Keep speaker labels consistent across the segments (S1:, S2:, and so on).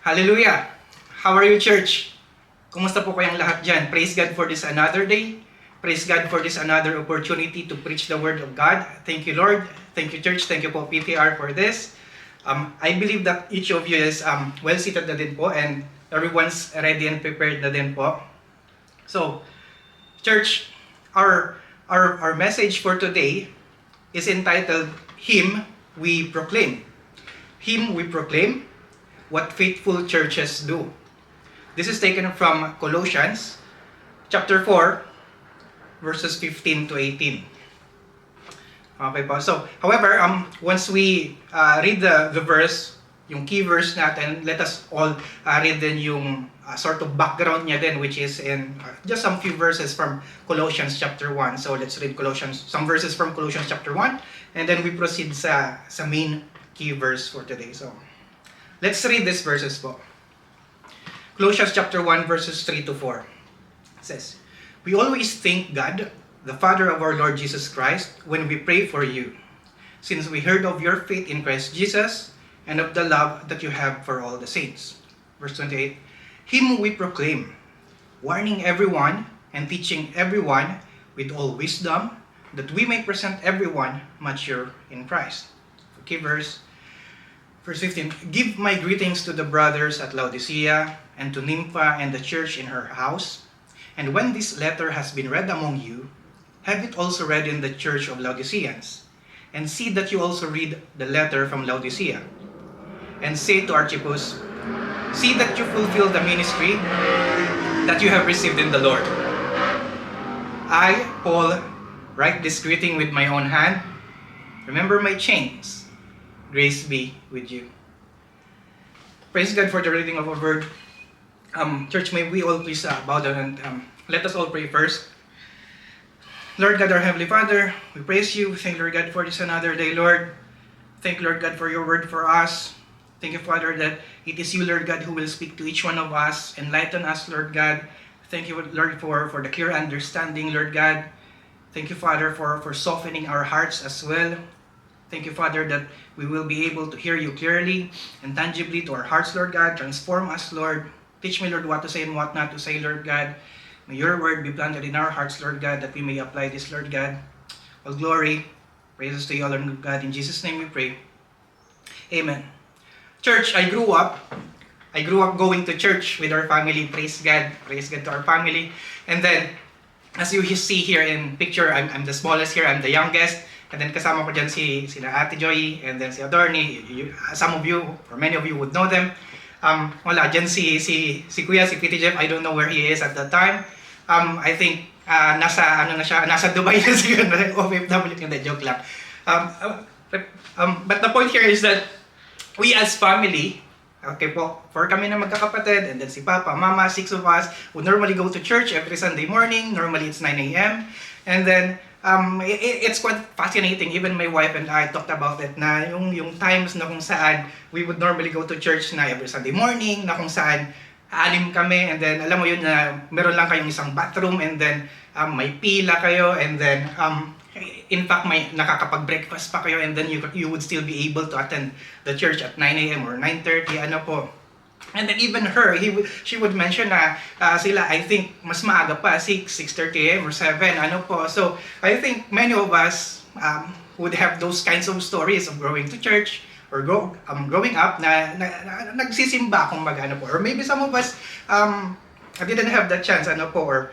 S1: Hallelujah! How are you, church? Kumusta po kayong lahat dyan? Praise God for this another day. Praise God for this another opportunity to preach the Word of God. Thank you, Lord. Thank you, church. Thank you po, PTR, for this. I believe that each of you is well-seated na din po and everyone's ready and prepared na din po. So, church, our message for today is entitled, Him We Proclaim. Him We Proclaim, What Faithful Churches Do. This is taken from Colossians chapter 4, verses 15 to 18. Okay po. So, however, once we read the verse, yung key verse natin, let us all read din yung sort of background niya din, which is in just some few verses from Colossians chapter 1. So, let's read some verses from Colossians chapter 1, and then we proceed sa main key verse for today. So, let's read these verses po. Colossians chapter 1, verses 3 to 4. It says, "We always thank God, the Father of our Lord Jesus Christ, when we pray for you, since we heard of your faith in Christ Jesus and of the love that you have for all the saints." Verse 28, "Him we proclaim, warning everyone and teaching everyone with all wisdom, that we may present everyone mature in Christ." Okay, verse 15, "Give my greetings to the brothers at Laodicea and to Nympha and the church in her house. And when this letter has been read among you, have it also read in the church of Laodiceans. And see that you also read the letter from Laodicea. And say to Archippus, see that you fulfill the ministry that you have received in the Lord. I, Paul, write this greeting with my own hand. Remember my chains. Grace be with you." Praise God for the reading of our word. Church, may we all please bow down and let us all pray first. Lord God, our Heavenly Father, we praise you. We thank Lord God for this another day, Lord. Thank Lord God for your word for us. Thank you, Father, that it is you, Lord God, who will speak to each one of us. Enlighten us, Lord God. Thank you, Lord, for the clear understanding, Lord God. Thank you, Father, for softening our hearts as well. Thank you, Father, that we will be able to hear you clearly and tangibly to our hearts, Lord God. Transform us, Lord. Teach me, Lord, what to say and what not to say, Lord God. May your word be planted in our hearts, Lord God, that we may apply this, Lord God. All glory, praises to you, Lord God. In Jesus' name we pray. Amen. Church, I grew up going to church with our family. Praise God. Praise God to our family. And then, as you see here in picture, I'm the smallest here. I'm the youngest. And then kasama ko dyan sila Ate Joy and then si Adorni. Some of you, or many of you would know them. Wala dyan si Kuya, si Pity Jeff. I don't know where he is at that time. I think nasa Dubai na siguro, OFW, hindi, joke lang. But the point here is that we as family, okay po, for kami na magkakapatid, and then si Papa, Mama, 6 of us, would normally go to church every Sunday morning. Normally it's 9 a.m. And then, it's quite fascinating. Even my wife and I talked about it na yung times na kung saan we would normally go to church na every Sunday morning, na kung saan anim kami, and then alam mo yun na meron lang kayong isang bathroom, and then may pila kayo, and then in fact may nakakapag-breakfast pa kayo, and then you would still be able to attend the church at 9 a.m. or 9:30, ano po. And then even her, she would mention na sila, I think, mas maaga pa, 6:30 a.m. or 7, ano po. So, I think many of us would have those kinds of stories of growing to church or growing up na nagsisimba kung mag-ano po. Or maybe some of us didn't have that chance, ano po. Or,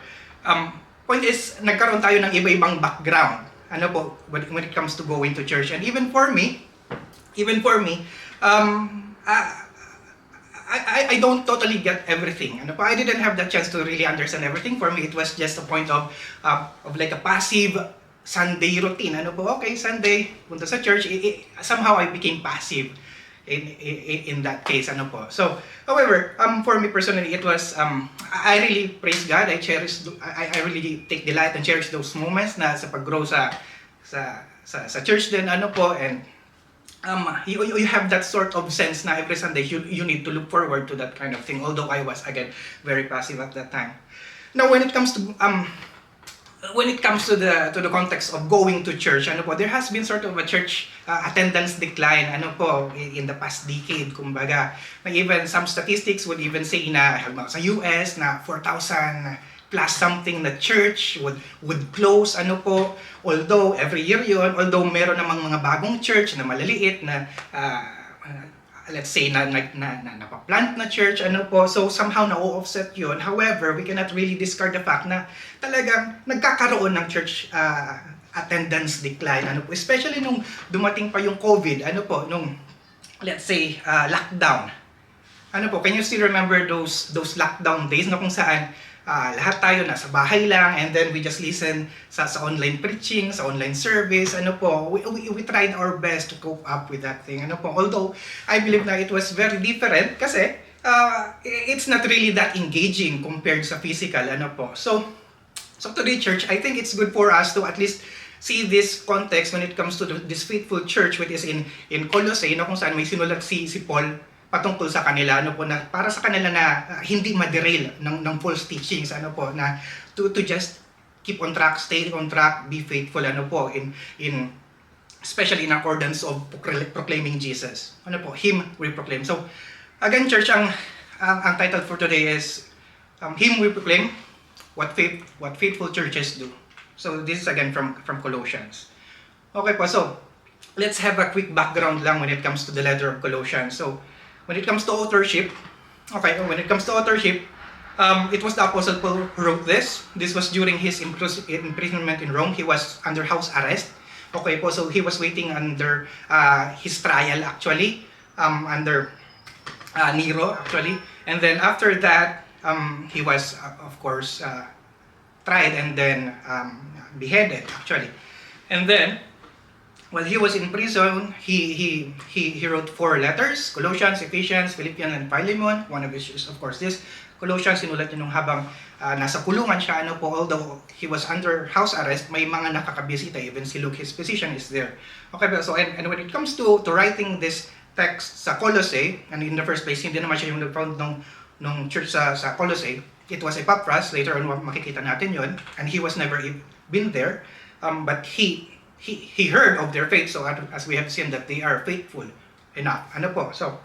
S1: point is, nagkaroon tayo ng iba-ibang background, ano po, when it comes to going to church. And even for me, I don't totally get everything. Ano pa, I didn't have that chance to really understand everything. For me, it was just a point of like a passive Sunday routine. Ano po, okay, Sunday, punta sa church. Somehow I became passive in that case. Ano po. So, however, for me personally, it was, I really praise God. I really take delight and cherish those moments na sa pag-grow sa church din. Ano po, and you have that sort of sense na every Sunday you need to look forward to that kind of thing, although I was again very passive at that time. Now when it comes to when it comes to the context of going to church, ano po, there has been sort of a church attendance decline, ano po, in the past decade, kumbaga. Even some statistics would even say na sa US na 4,000 plus something na church would close, ano po. Although every year yun, although meron namang mga bagong church na malaliit na let's say na napaplant na church, ano po, so somehow na-offset yun. However, we cannot really discard the fact na talagang nagkakaroon ng church attendance decline, ano po, especially nung dumating pa yung COVID, ano po, nung let's say lockdown. Ano po, can you still remember those lockdown days na kung saan lahat tayo nasa bahay lang, and then we just listen sa online preaching, sa online service, ano po, we tried our best to cope up with that thing, ano po. Although, I believe na it was very different kasi it's not really that engaging compared sa physical, ano po. So today, church, I think it's good for us to at least see this context when it comes to this faithful church which is in Colossae, no, kung saan may sinulat si Paul patungkol sa kanila, ano po, na para sa kanila na hindi ma-derail ng false teachings, ano po, na to just keep on track, stay on track, be faithful, ano po, in especially in accordance of proclaiming Jesus. Ano po, Him we proclaim. So again, church, ang title for today is Him we proclaim, what faithful churches do. So this is again from Colossians. Okay po, so let's have a quick background lang when it comes to the letter of Colossians. So when it comes to authorship, it was the Apostle Paul who wrote this. This was during his imprisonment in Rome. He was under house arrest. Okay po, so he was waiting under his trial actually, under Nero actually. And then after that, he was of course tried and then beheaded actually. And then while he was in prison, he wrote 4 letters: Colossians, Ephesians, Philippians, and Philemon. One of which is of course this Colossians. Sinulat niya nung habang nasa kulungan siya, ano po, although he was under house arrest, may mga nakakabisita, even si Luke, his physician, is there. Okay, so and when it comes to writing this text sa Colossae, and in the first place, hindi naman siya yung nag-found nung church sa Colossae. It was Epaphras. Later on makikita natin yon, and he was never been there, but he heard of their faith, so as we have seen that they are faithful enough. Ano po? So,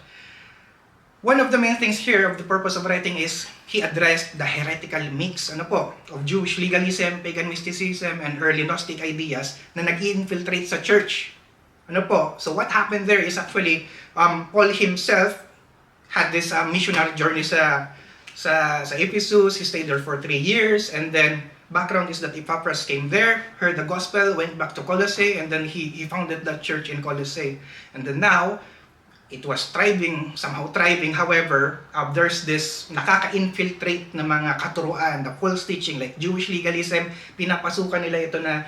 S1: one of the main things here of the purpose of writing is he addressed the heretical mix, ano po, of Jewish legalism, pagan mysticism, and early Gnostic ideas na nag-infiltrate sa church. Ano po? So what happened there is actually Paul himself had this missionary journey sa Ephesus. He stayed there for 3 years, and then background is that Epaphras came there, heard the gospel, went back to Colossae, and then he founded that church in Colossae. And then now, it was somehow thriving. However, there's this nakaka-infiltrate na mga katuruan, the false teaching like Jewish legalism. Pinapasukan nila ito na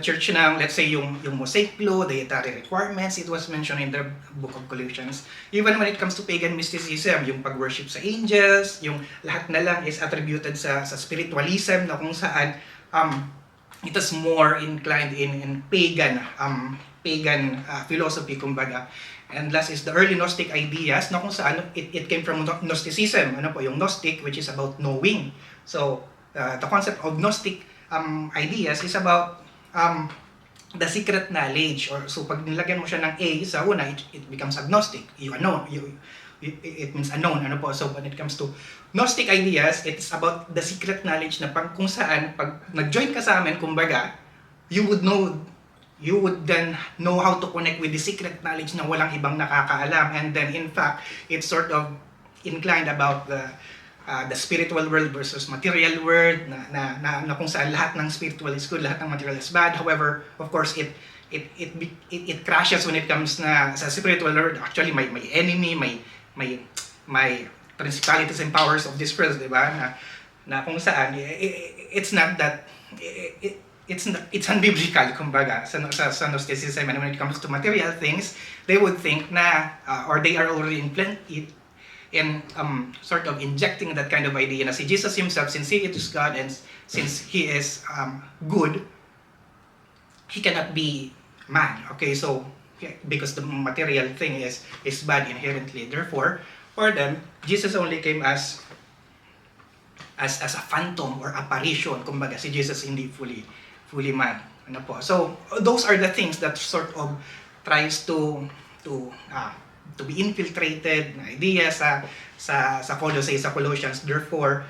S1: church ng, let's say, yung Mosaic Law, dietary requirements. It was mentioned in the book of Colossians. Even when it comes to pagan mysticism, yung pag-worship sa angels, yung lahat na lang is attributed sa spiritualism, na kung saan it is more inclined in pagan philosophy, kumbaga. And last is the early Gnostic ideas, na kung saan it came from Gnosticism. Ano po, yung Gnostic, which is about knowing. So the concept of Gnostic ideas is about the secret knowledge, or so pag nilagyan mo siya ng A sa una, it becomes agnostic. It means unknown, ano po. So when it comes to Gnostic ideas, it's about the secret knowledge na kung saan pag nag-join ka sa amin, kumbaga, you would then know how to connect with the secret knowledge na walang ibang nakakaalam. And then in fact, it's sort of inclined about the spiritual world versus material world, na kung saan lahat ng spiritual is good, lahat ng material is bad. However, of course, it crashes when it comes na sa spiritual world. Actually, may enemy, may principalities and powers of this world, di ba? Na kung saan it's not that it's unbiblical, kumbaga, sa Gnosticism. And when it comes to material things, they would think na or they are already in sort of injecting that kind of idea na si Jesus himself, since he is God and since he is good, he cannot be man. Okay, so because the material thing is bad inherently. Therefore, for them, Jesus only came as as a phantom or apparition. Kumbaga, si Jesus hindi fully man. Ano po? So, those are the things that sort of tries to be infiltrated na idea sa Colossae, sa Colossians. Therefore,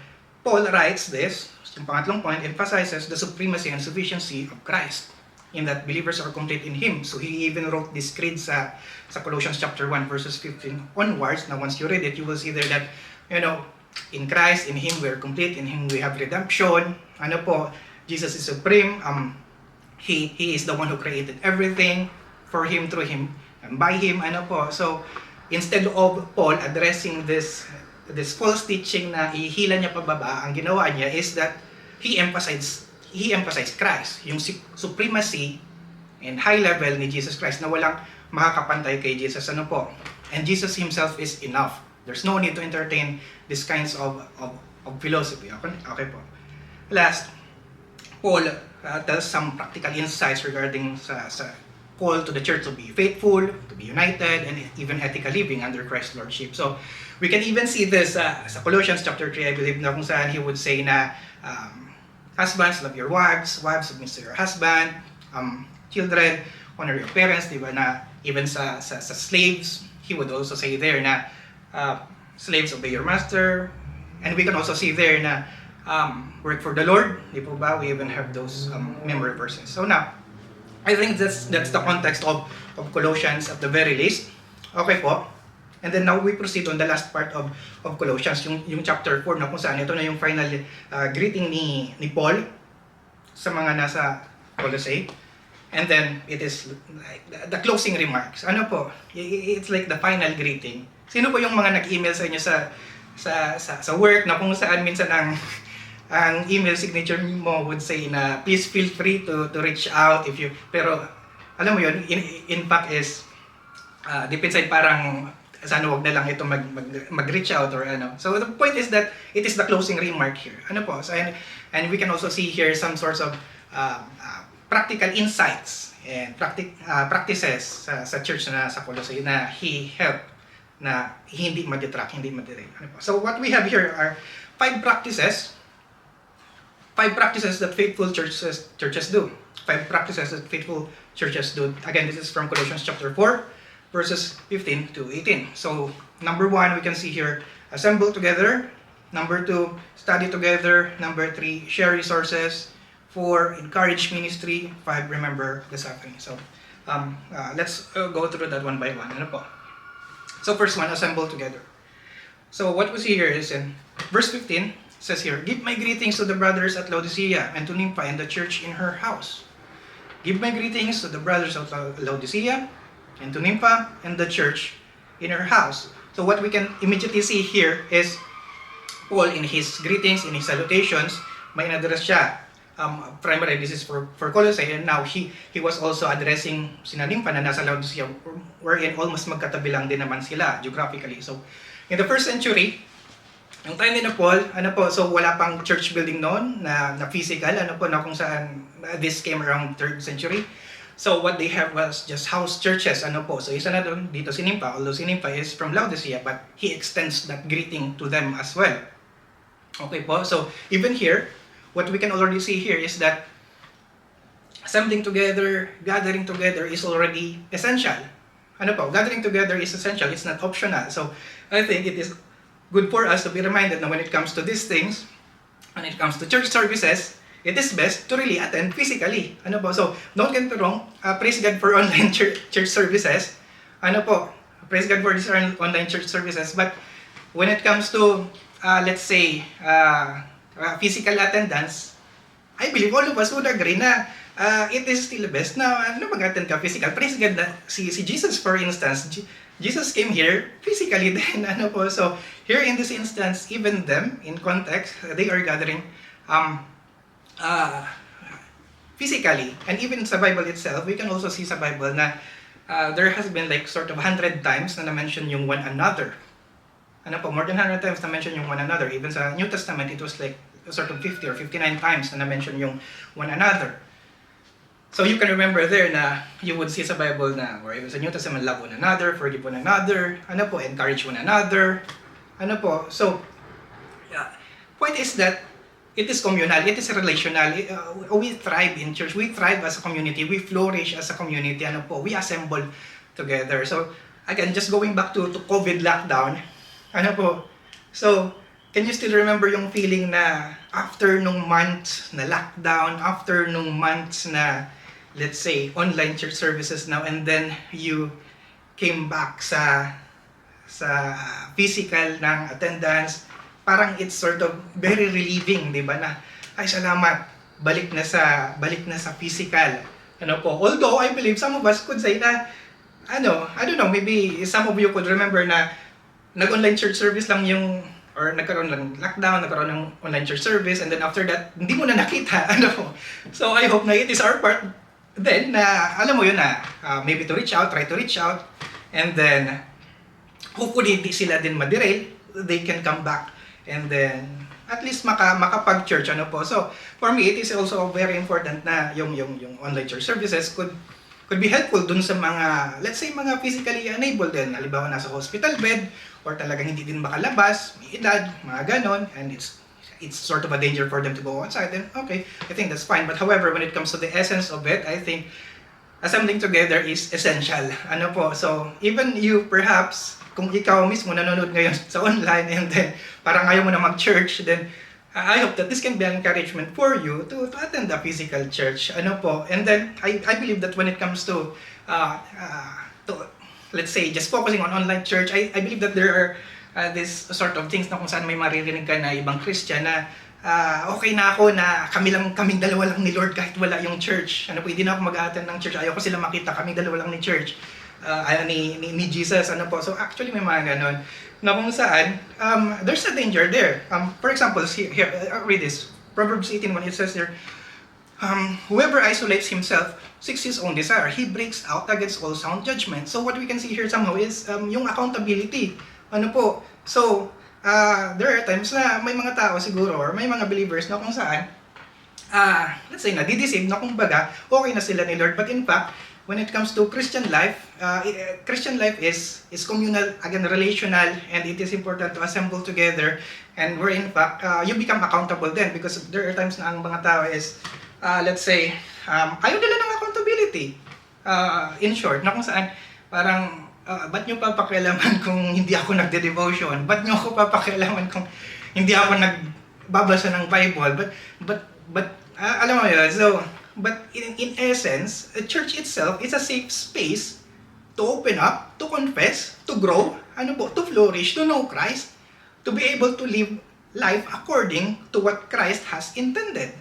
S1: Paul writes this, yung pangatlong point, emphasizes the supremacy and sufficiency of Christ, in that believers are complete in Him. So he even wrote this creed sa Colossians chapter 1 verses 15 onwards. Now once you read it, you will see there that, in Christ, in Him we are complete, in Him we have redemption. Ano po, Jesus is supreme. He is the one who created everything, for Him, through Him, and by Him. Ano po, so instead of Paul addressing this false teaching na ihila niya pababa, ang ginawa niya is that he emphasized Christ, yung supremacy and high level ni Jesus Christ na walang makakapantay kay Jesus. Ano po? And Jesus Himself is enough. There's no need to entertain these kinds of philosophy. Okay po. Last, Paul tells some practical insights regarding sa call to the church to be faithful, to be united, and even ethical living under Christ's Lordship. So, we can even see this sa Colossians chapter 3, I believe, na kung saan he would say na, husbands, love your wives, submit to your husband, children, honor your parents, di ba, na even sa slaves, he would also say there na, slaves, obey your master, and we can also see there na, work for the Lord, di po ba, we even have those memory verses. So now, I think that's the context of Colossians at the very least. Okay po. And then now we proceed on the last part of Colossians, yung chapter 4 na kung saan ito na yung final greeting ni Paul sa mga nasa Colossae. And then it is like the closing remarks. Ano po? It's like the final greeting. Sino po yung mga nag-email sa inyo sa work na kung saan minsan ang email signature mo would say na please feel free to reach out if you, pero alam mo yun, in fact is depends ay parang sana wag na lang ito mag-reach out or ano. So the point is that it is the closing remark here. Ano po? So, and we can also see here some sorts of practical insights and practices sa church na sa Colossae na he helped na hindi ma-detract, hindi ma-derail. Ano po? So what we have here are 5 practices that faithful churches do. 5 practices that faithful churches do. Again, this is from Colossians chapter 4, verses 15 to 18. So, number 1, we can see here, assemble together. Number 2, study together. Number 3, share resources. 4, encourage ministry. 5, remember the suffering. So, let's go through that one by one. Ano po? So, first one, assemble together. So, what we see here is in verse 15, says here, give my greetings to the brothers at Laodicea and to Nympha and the church in her house. Give my greetings to the brothers of Laodicea and to Nympha and the church in her house. So what we can immediately see here is Paul in his greetings, in his salutations, may in-address siya. Primarily this is for Colossae, and now he was also addressing sina Nympha na nasa Laodicea, wherein almost magkatabi lang din naman sila geographically. So in the first century, yung time ni Paul, so wala pang church building noon na physical, na kung saan this came around 3rd century. So what they have was just house churches, So isa na doon, dito si Nympha, although si Nympha is from Laodicea, but he extends that greeting to them as well. Okay po, so even here, what we can already see here is that assembling together, gathering together is already essential. Gathering together is essential, it's not optional. So I think it is good for us to be reminded that when it comes to these things, when it comes to church services, it is best to really attend physically. So don't get me wrong, praise God for online church services. Praise God for these online church services. But when it comes to, let's say, physical attendance, I believe all of us would agree na it is still best na mag-attend ka physical. Praise God na si Jesus, for instance, Jesus came here physically then, So, here in this instance, even them, in context, they are gathering physically. And even sa Bible itself, we can also see sa Bible na there has been like sort of 100 times na na-mention yung one another. More than 100 times na-mention yung one another. Even sa New Testament, it was like sort of 50 or 59 times na na-mention yung one another. So you can remember there na you would see sa Bible na, or even sa New Testament, love one another, forgive one another, encourage one another, So, Point is that it is communal, it is relational. We thrive in church, we thrive as a community, we flourish as a community. Ano po, we assemble together. So again, just going back to COVID lockdown, ano po, so can you still remember yung feeling na after nung months na lockdown, after nung months na, let's say, online church services now, and then you came back sa physical ng attendance, parang it's sort of very relieving, di ba, na ay salamat, balik na sa physical. Ano po, although I believe some of us could say na I don't know, maybe some of you could remember na nag-online church service lang yung, or nagkaroon lang lockdown, nagkaroon ng online church service, and then after that, hindi mo na nakita. So I hope na it is our part then na, alam mo yun na, maybe to reach out, try to reach out, and then, hopefully hindi sila din ma-derail, they can come back, and then, at least makapag-church, So, for me, it is also very important na yung online church services could be helpful dun sa mga, let's say, mga physically unable din. Halimbawa, nasa hospital bed, or talagang hindi din makalabas, may edad, mga ganon, and it's sort of a danger for them to go outside, then okay, I think that's fine. But however, when it comes to the essence of it, I think assembling together is essential. So, even you perhaps, kung ikaw mismo nanonood ngayon sa online, and then parang ayaw mo na mag-church, then I hope that this can be an encouragement for you to attend a physical church. And then I believe that when it comes to let's say just focusing on online church, I believe that there are this sort of things na kung saan may maririnig ka na ibang Christian na okay na ako na kaming dalawa lang ni Lord kahit wala yung church. Hindi na ako mag-attend ng church. Ayoko sila makita, kaming dalawa lang ni church. Ni Jesus. So actually may mga ganon na kung saan there's a danger there. For example, here, read this. Proverbs 18:1, it says here, whoever isolates himself seeks his own desire. He breaks out against all sound judgment. So what we can see here somehow is yung accountability. So there are times na may mga tao siguro or may mga believers na kung saan let's say nadideceive na kumbaga okay na sila ni Lord, but in fact when it comes to Christian life is communal, again relational, and it is important to assemble together, and where in fact you become accountable then, because there are times na ang mga tao is let's say ayaw nila ng accountability, in short, na kung saan parang ba't nyo papakialaman kung hindi ako nagde-devotion? Ba't nyo ako papakialaman kung hindi ako nagbabasa ng Bible? But alam mo yun, so, but in essence, a church itself is a safe space to open up, to confess, to grow, to flourish, to know Christ, to be able to live life according to what Christ has intended.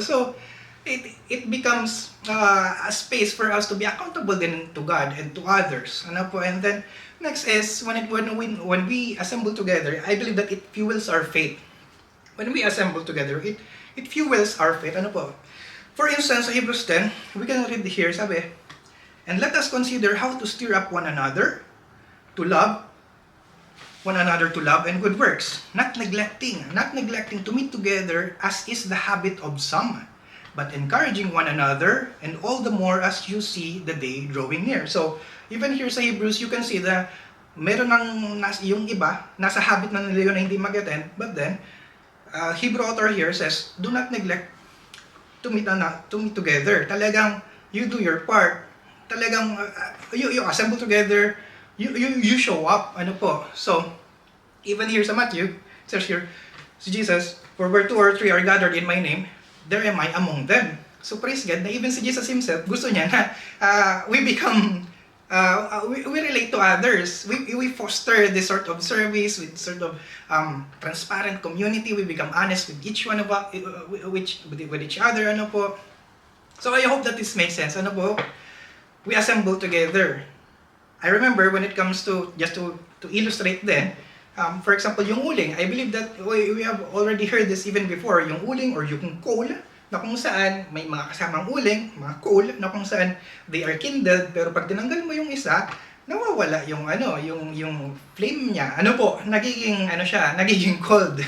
S1: So, it becomes a space for us to be accountable then to God and to others. And then next is when we assemble together, I believe that it fuels our faith. When we assemble together, it fuels our faith. For instance, sa Hebrews 10, we can read here, sabi, and let us consider how to stir up one another to love and good works, not neglecting to meet together as is the habit of some, but encouraging one another, and all the more as you see the day drawing near. So, even here sa Hebrews, you can see that meron yung iba, nasa habit na nila yun na hindi mag-attend, but then, Hebrew author here says, do not neglect to meet together. Talagang, you do your part. Talagang, you assemble together, you show up. So, even here sa Matthew, it says here, si Jesus, for where 2 or 3 are gathered in my name, there am I among them. So praise God na even si Jesus himself, gusto niya na we become, we relate to others. We foster this sort of service, with sort of transparent community. We become honest with each one of us, with each other. So I hope that this makes sense. We assemble together. I remember when it comes to, just to illustrate then, for example, yung uling, I believe that we have already heard this even before, yung uling or yung coal, na kung saan may mga kasamang uling, mga coal, na kung saan they are kindled, pero pag tinanggal mo yung isa, nawawala yung yung flame niya. Nagiging cold.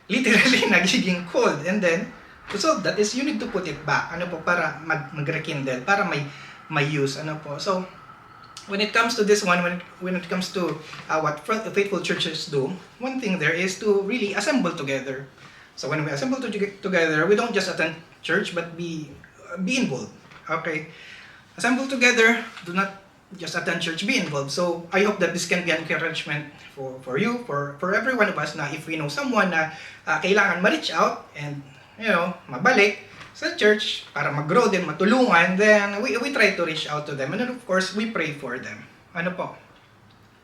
S1: Literally, nagiging cold. And then, to solve that is you need to put it back, para mag-rekindle, para may use, So, when it comes to this one, when it comes to what faithful churches do, one thing there is to really assemble together. So when we assemble together, we don't just attend church, but be involved. Okay, assemble together. Do not just attend church. Be involved. So I hope that this can be an encouragement for you, for every one of us. Na if we know someone na kailangan ma-reach out and mabalik sa church para mag-grow din, matulungan, then we try to reach out to them. And then of course, we pray for them. Ano po?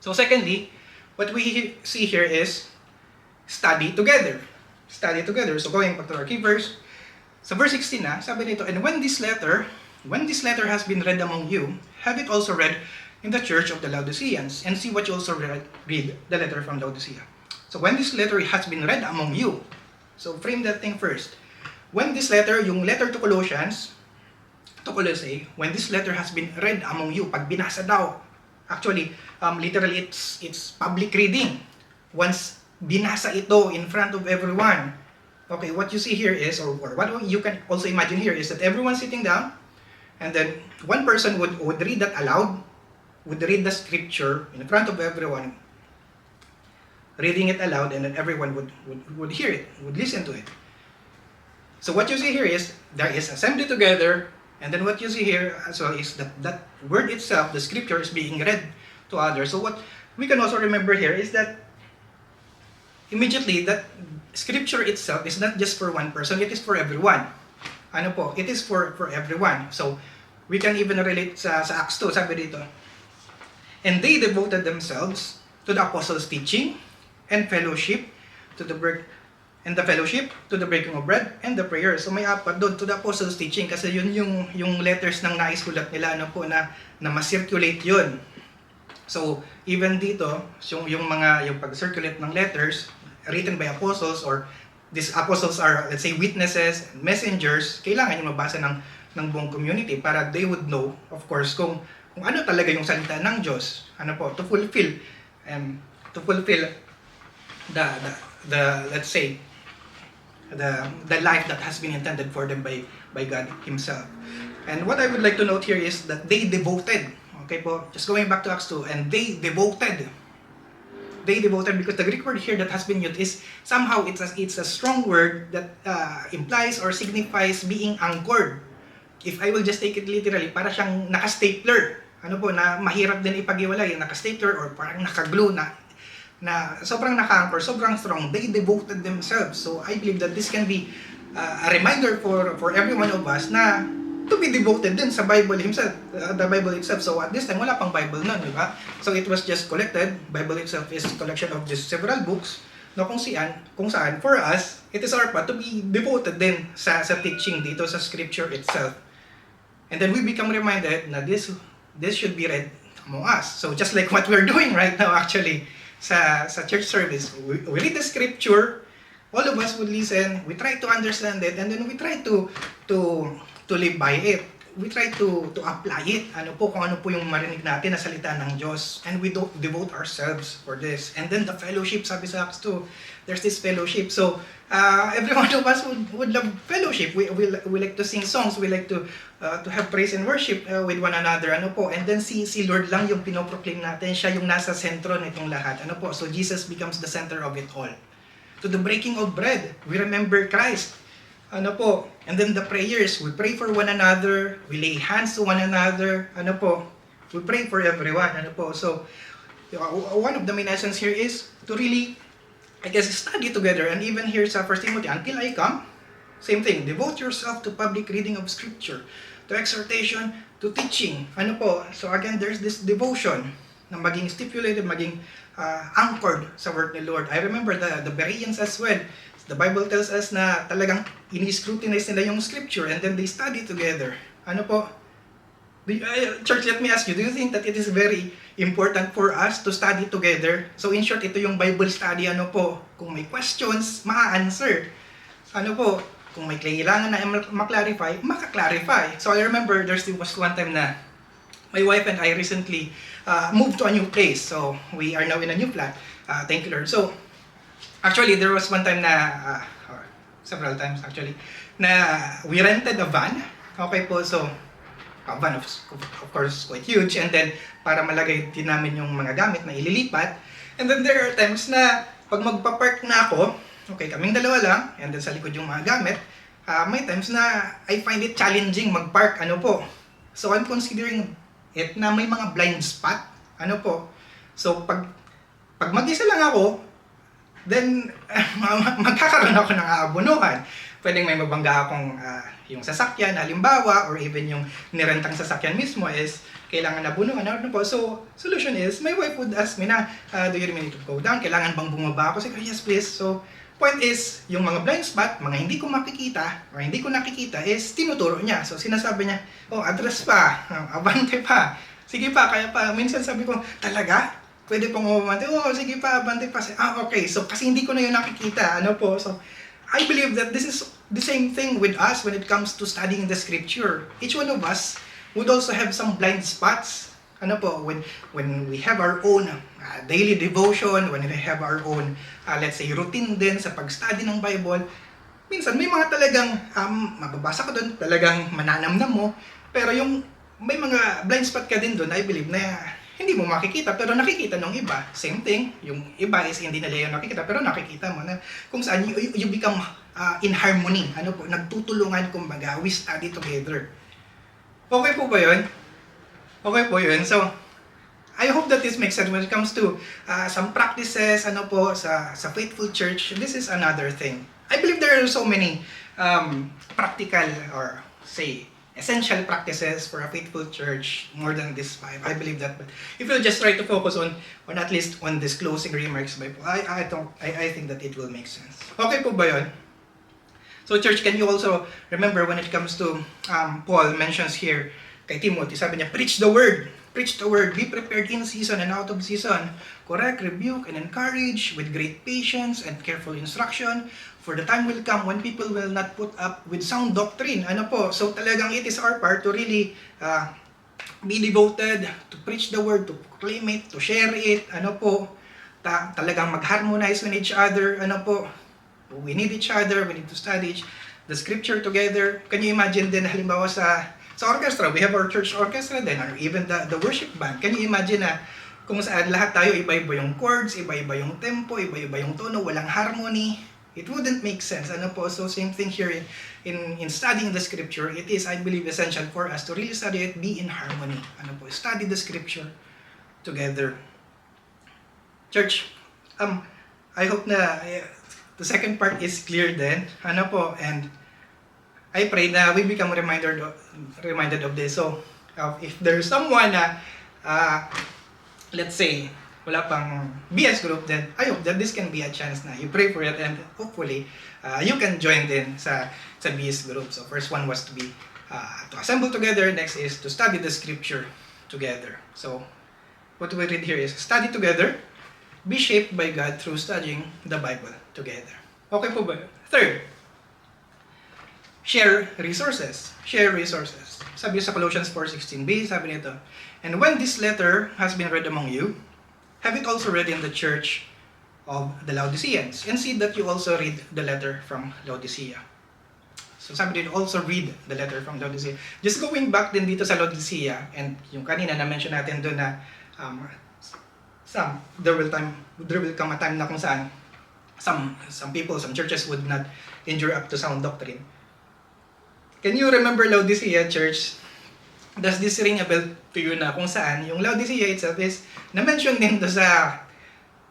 S1: So secondly, what we see here is study together. Study together. So going back to our key verse, sa verse 16 na, sabi nito, and when this letter has been read among you, have it also read in the church of the Laodiceans, and see what you also read the letter from Laodicea. So when this letter has been read among you, so frame that thing first. When this letter, yung letter to Colossians, to Colossae, when this letter has been read among you, pag binasa daw, actually, literally it's public reading. Once binasa ito in front of everyone, okay, what you see here is, or what you can also imagine here is that everyone sitting down, and then one person would read that aloud, would read the scripture in front of everyone, reading it aloud, and then everyone would hear it, would listen to it. So what you see here is, there is assembly together, and then what you see here as well is that word itself, the scripture, is being read to others. So what we can also remember here is that immediately that scripture itself is not just for one person, it is for everyone. Ano po? It is for everyone. So we can even relate sa Acts 2, sabi dito. And they devoted themselves to the apostles' teaching and fellowship, to the breaking of bread and the prayer. So may apat doon, to the apostles' teaching, kasi yun yung letters ng naisulat nila, ano po, na ma-circulate yun. So even dito, yung pag-circulate ng letters written by apostles, or these apostles are, let's say, witnesses and messengers, kailangan yung mabasa ng buong community para they would know, of course, kung ano talaga yung salita ng Diyos, ano po, to fulfill the let's say the life that has been intended for them by God Himself. And what I would like to note here is that they devoted, okay po, just going back to Acts 2, and they devoted because the Greek word here that has been used is somehow it's a strong word that implies or signifies being anchored. If I will just take it literally, para siyang naka-stapler, ano po, na mahirap din ipag-iwalay, naka-stapler or parang naka-glue na sobrang naka-anchor, sobrang strong. They devoted themselves. So I believe that this can be a reminder for every one of us na to be devoted din sa Bible himself, the Bible itself. So at this time, wala pang Bible nun, di ba? So it was just collected. Bible itself is a collection of just several books na kung saan, for us, it is our part to be devoted din sa teaching dito sa scripture itself. And then we become reminded na this should be read among us. So just like what we're doing right now actually sa church service, we read the scripture, all of us would listen, we try to understand it, and then we try to live by it. We try to apply it. Kung ano po yung marinig natin na salita ng Diyos. And we don't devote ourselves for this. And then the fellowship, sabi sa Acts 2, there's this fellowship. So, every one of us would love fellowship. We like to sing songs. We like to have praise and worship with one another. And then si Lord lang yung pinoproclaim natin. Siya yung nasa sentro nitong lahat. So Jesus becomes the center of it all. To the breaking of bread, we remember Christ. And then the prayers, we pray for one another, we lay hands to one another, we pray for everyone, So, one of the main essence here is to really, study together. And even here sa 1 Timothy, until I come, same thing, devote yourself to public reading of scripture, to exhortation, to teaching, So again, there's this devotion na maging stipulated, maging anchored sa word ni Lord. I remember the Bereans as well. The Bible tells us na talagang ini-scrutinize nila yung scripture and then they study together. Church, let me ask you, do you think that it is very important for us to study together? So in short, ito yung Bible study, kung may questions, ma-answer. Kung may kailangan na ma-clarify, maka-clarify. So I remember there was one time na my wife and I recently moved to a new place. So we are now in a new flat. Thank you, Lord. So actually, there was one time na, or several times actually, na we rented a van. Okay po, so van of course quite huge, and then para malagay din namin yung mga gamit na ililipat. And then there are times na pag magpa-park na ako, okay, kaming dalawa lang, and then sa likod yung mga gamit, may times na I find it challenging mag-park, ano po. So I'm considering it na may mga blind spot, ano po. So pag mag-isa lang ako, then magkakaroon ako ng aabunuhan. Pwedeng may mabangga akong yung sasakyan, halimbawa, or even yung nirentang sasakyan mismo is kailangan nabunuhan. Ano po? So, solution is, my wife would ask me na, do you really need to go down? Kailangan bang bumaba ako? Sabi ko, yes please. So, point is, yung mga blind spot, mga hindi ko makikita, or hindi ko nakikita, is tinuturo niya. So, sinasabi niya, oh, address pa, abante pa, sige pa, kaya pa. Minsan sabi ko, talaga? Pwede pong umabante? Oh, sige pa, abante pa. Okay. So, kasi hindi ko na yun nakikita. Ano po? So, I believe that this is the same thing with us when it comes to studying the scripture. Each one of us would also have some blind spots. Ano po, when we have our own daily devotion, when we have our own, let's say, routine din sa pag-study ng Bible, minsan may mga talagang, mababasa ka doon, talagang mananamnam mo, pero yung may mga blind spot ka din doon, I believe na hindi mo makikita, pero nakikita ng iba. Same thing, yung iba is hindi nila yung nakikita, pero nakikita mo na kung saan you become in harmony. Ano po, nagtutulungan, kumbaga, we study together. Okay po ba yun? Okay po yun. So, I hope that this makes sense when it comes to some practices, ano po, sa Faithful Church. This is another thing. I believe there are so many practical or, say, essential practices for a faithful church, more than this 5. I believe that. But if you'll just try to focus on at least on this closing remarks by Paul, I think that it will make sense. Okay po ba yun? So church, can you also remember when it comes to, Paul mentions here kay Timothy, sabi niya, preach the word. Preach the word. Be prepared in season and out of season. Correct, rebuke, and encourage with great patience and careful instruction. For the time will come when people will not put up with sound doctrine. Ano po? So talagang it is our part to really be devoted to preach the word, to proclaim it, to share it. Ano po? Talagang mag-harmonize with each other. Ano po? We need each other. We need to study the scripture together. Can you imagine din halimbawa sa orchestra, we have our church orchestra then, or even the worship band. Can you imagine na kung saan lahat tayo iba-iba yung chords, iba-iba yung tempo, iba-iba yung tono, walang harmony? It wouldn't make sense. Ano po? So same thing here in studying the scripture. It is, I believe, essential for us to really study it, be in harmony. Ano po? Study the scripture together. Church, I hope na the second part is clear then. Ano po? And I pray na we become reminded of this. So, if there's someone na, let's say, wala pang BS group, then I hope that this can be a chance na you pray for it, and hopefully, you can join din sa BS group. So, first one was to be, to assemble together. Next is to study the scripture together. So, what we read here is, study together, be shaped by God through studying the Bible together. Okay po ba? Third, share resources. Share resources. Sabi sa Colossians 4:16b, sabi nito, and when this letter has been read among you, have it also read in the church of the Laodiceans, and see that you also read the letter from Laodicea. So sabi dito, also read the letter from Laodicea. Just going back din dito sa Laodicea, and yung kanina na-mention natin doon na there will come a time na kung saan some people, some churches would not endure up to sound doctrine. Can you remember Laodicea, church? Does this ring a bell to you na kung saan yung Laodicea itself is na-mention din to sa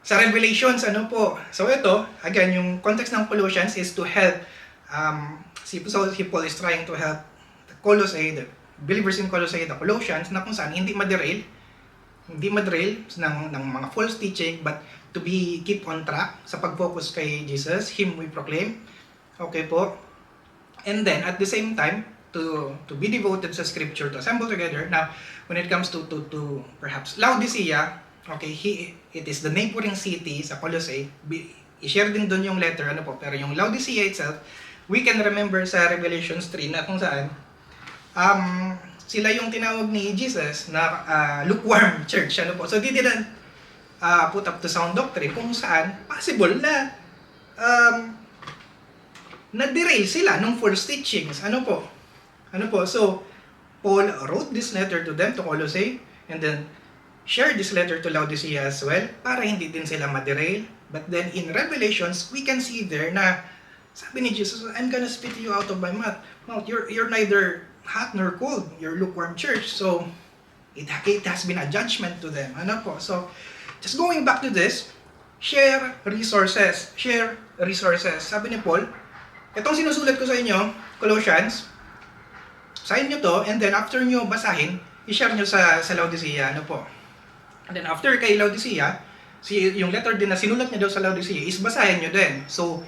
S1: Revelations, ano po? So ito, again, yung context ng Colossians is to help, si Paul is trying to help the Colossae, the believers in Colossae, the Colossians, na kung saan hindi maderail ng mga false teaching, but to keep on track sa pag-focus kay Jesus, Him we proclaim. Okay po? And then, at the same time, to be devoted sa scripture, to assemble together. Now, when it comes to perhaps Laodicea, okay, it is the neighboring city sa Colossae. I-share din doon yung letter, ano po, pero yung Laodicea itself, we can remember sa Revelations 3 na kung saan, sila yung tinawag ni Jesus na lukewarm church, ano po. So, they didn't put up to sound doctrine kung saan possible na na-derail sila ng false teachings. Ano po? So, Paul wrote this letter to them, to Colossae, and then shared this letter to Laodicea as well, para hindi din sila ma-derail. But then in Revelations, we can see there na sabi ni Jesus, I'm gonna spit you out of my mouth. You're neither hot nor cold. You're lukewarm church. So, it has been a judgment to them. Ano po? So, just going back to this, share resources. Share resources. Sabi ni Paul, itong sinusulat ko sa inyo, Colossians, basahin nyo to, and then after nyo basahin, i-share nyo sa Laodicea. Ano po? And then after kay Laodicea, yung letter din na sinulat niya daw sa Laodicea is basahin nyo din. So,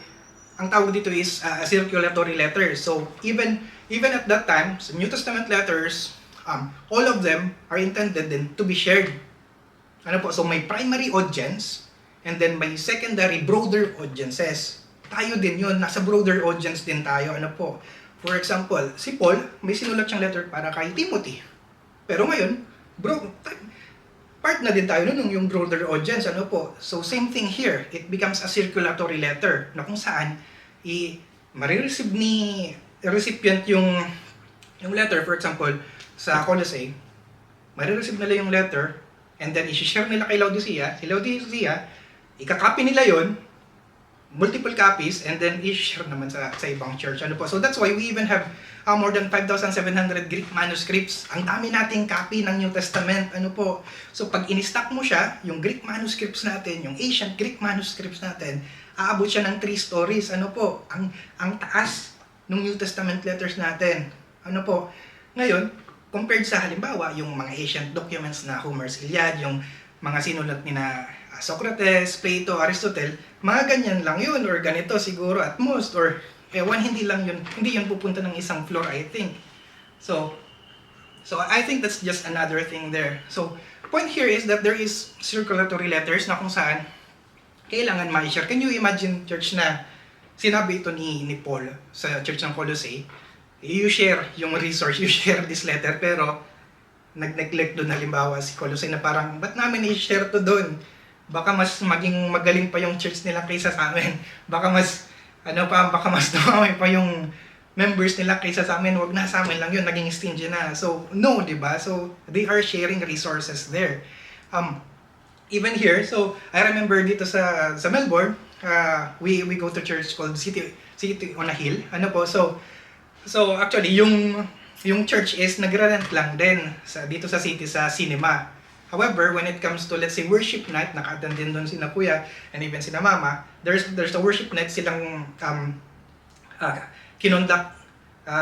S1: ang tawag dito is a circulatory letter. So, even at that time, sa New Testament letters, all of them are intended then to be shared. Ano po? So, may primary audience, and then may secondary broader audiences. Tayo din yun, nasa broader audience din tayo. Ano po? For example, si Paul, may sinulat siyang letter para kay Timothy. Pero ngayon, part na din tayo nun yung broader audience. Ano po? So, same thing here. It becomes a circulatory letter na kung saan marireceive ni recipient yung letter. For example, sa Colossae, marireceive nila yung letter, and then i-share nila kay Laodicea. Si Laodicea, ikakopy nila yon, multiple copies, and then i-share naman sa ibang church. Ano po? So that's why we even have more than 5,700 Greek manuscripts. Ang dami nating copy ng New Testament. Ano po? So pag in-stock mo siya, yung Greek manuscripts natin, yung ancient Greek manuscripts natin, aabot siya ng 3 stories. Ano po? Ang taas ng New Testament letters natin. Ano po? Ngayon, compared sa halimbawa, yung mga ancient documents na Homer's Iliad, yung mga sinulat ni na Socrates, Plato, Aristotle, mga ganyan lang yun, or ganito siguro at most, or hindi yun pupunta ng isang floor, I think. So I think that's just another thing there. So, point here is that there is circulatory letters na kung saan kailangan ma-share. Can you imagine, church, na sinabi ito ni Paul sa church ng Colossae, you share yung resource, you share this letter, pero nag-neglect doon halimbawa si Colossae na parang, ba't namin i-share to doon? Baka mas maging magaling pa yung church nila kaysa sa amin. Baka mas dumami pa yung members nila kaysa sa amin. Wag na, sa amin lang yun, naging stingy na. So, no, di ba? So, they are sharing resources there. Even here, so, I remember dito sa Melbourne, we go to church called City on a Hill. Ano po? So actually, yung church is nagre-rent lang din dito sa city, sa cinema. However, when it comes to, let's say, worship night, naka-attend din doon sina Kuya and even sina Mama, there's a worship night silang kinonduct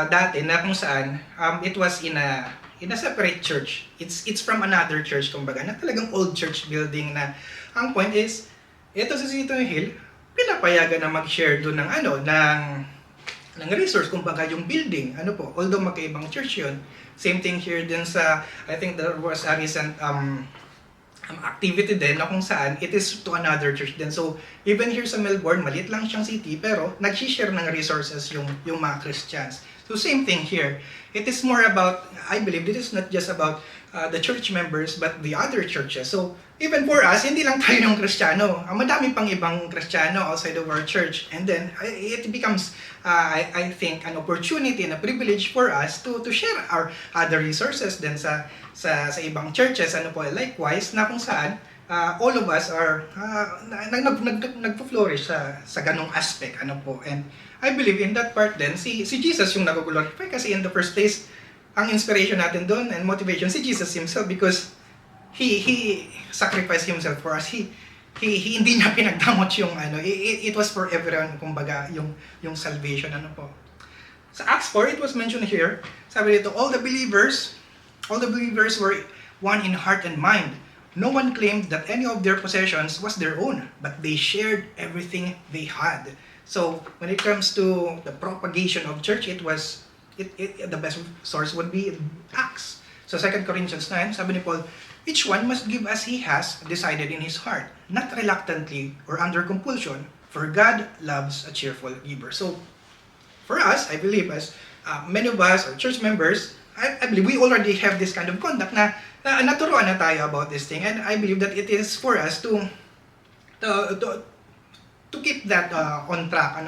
S1: dati na kung saan it was in a separate church. It's from another church, kumbaga, na talagang old church building na ang point is, ito sa City Hill, pinapayagan na mag-share doon ng resource, kumbaga yung building, ano po, although magkaibang church yun. Same thing here din sa, I think there was a recent activity din na kung saan it is to another church din. So, even here sa Melbourne, maliit lang siyang city, pero nag-share ng resources yung mga Christians. So, same thing here. It is more about, I believe, this is not just about the church members, but the other churches. So, even for us, hindi lang tayo ng Kristiyano. Madami pang ibang Kristiyano outside of our church. And then, it becomes, I think, an opportunity and a privilege for us to share our other resources din sa ibang churches. Ano po, likewise, na kung saan, all of us are nagpo-flourish sa ganong aspect. Ano po. And I believe in that part then, si Jesus yung nag-glorify kasi in the first place, ang inspiration natin doon and motivation, si Jesus himself, because He sacrificed himself for us. He hindi niya pinagdamot yung it was for everyone, kumbaga, yung salvation, ano po. Sa Acts 4, it was mentioned here, sabi dito, all the believers were one in heart and mind. No one claimed that any of their possessions was their own, but they shared everything they had. So, when it comes to the propagation of church, the best source would be Acts. So, 2 Corinthians 9, sabi ni Paul, each one must give as he has decided in his heart, not reluctantly or under compulsion, for God loves a cheerful giver. So, for us, I believe, as many of us or church members, I believe we already have this kind of conduct na naturuan na tayo about this thing, and I believe that it is for us to keep that on track,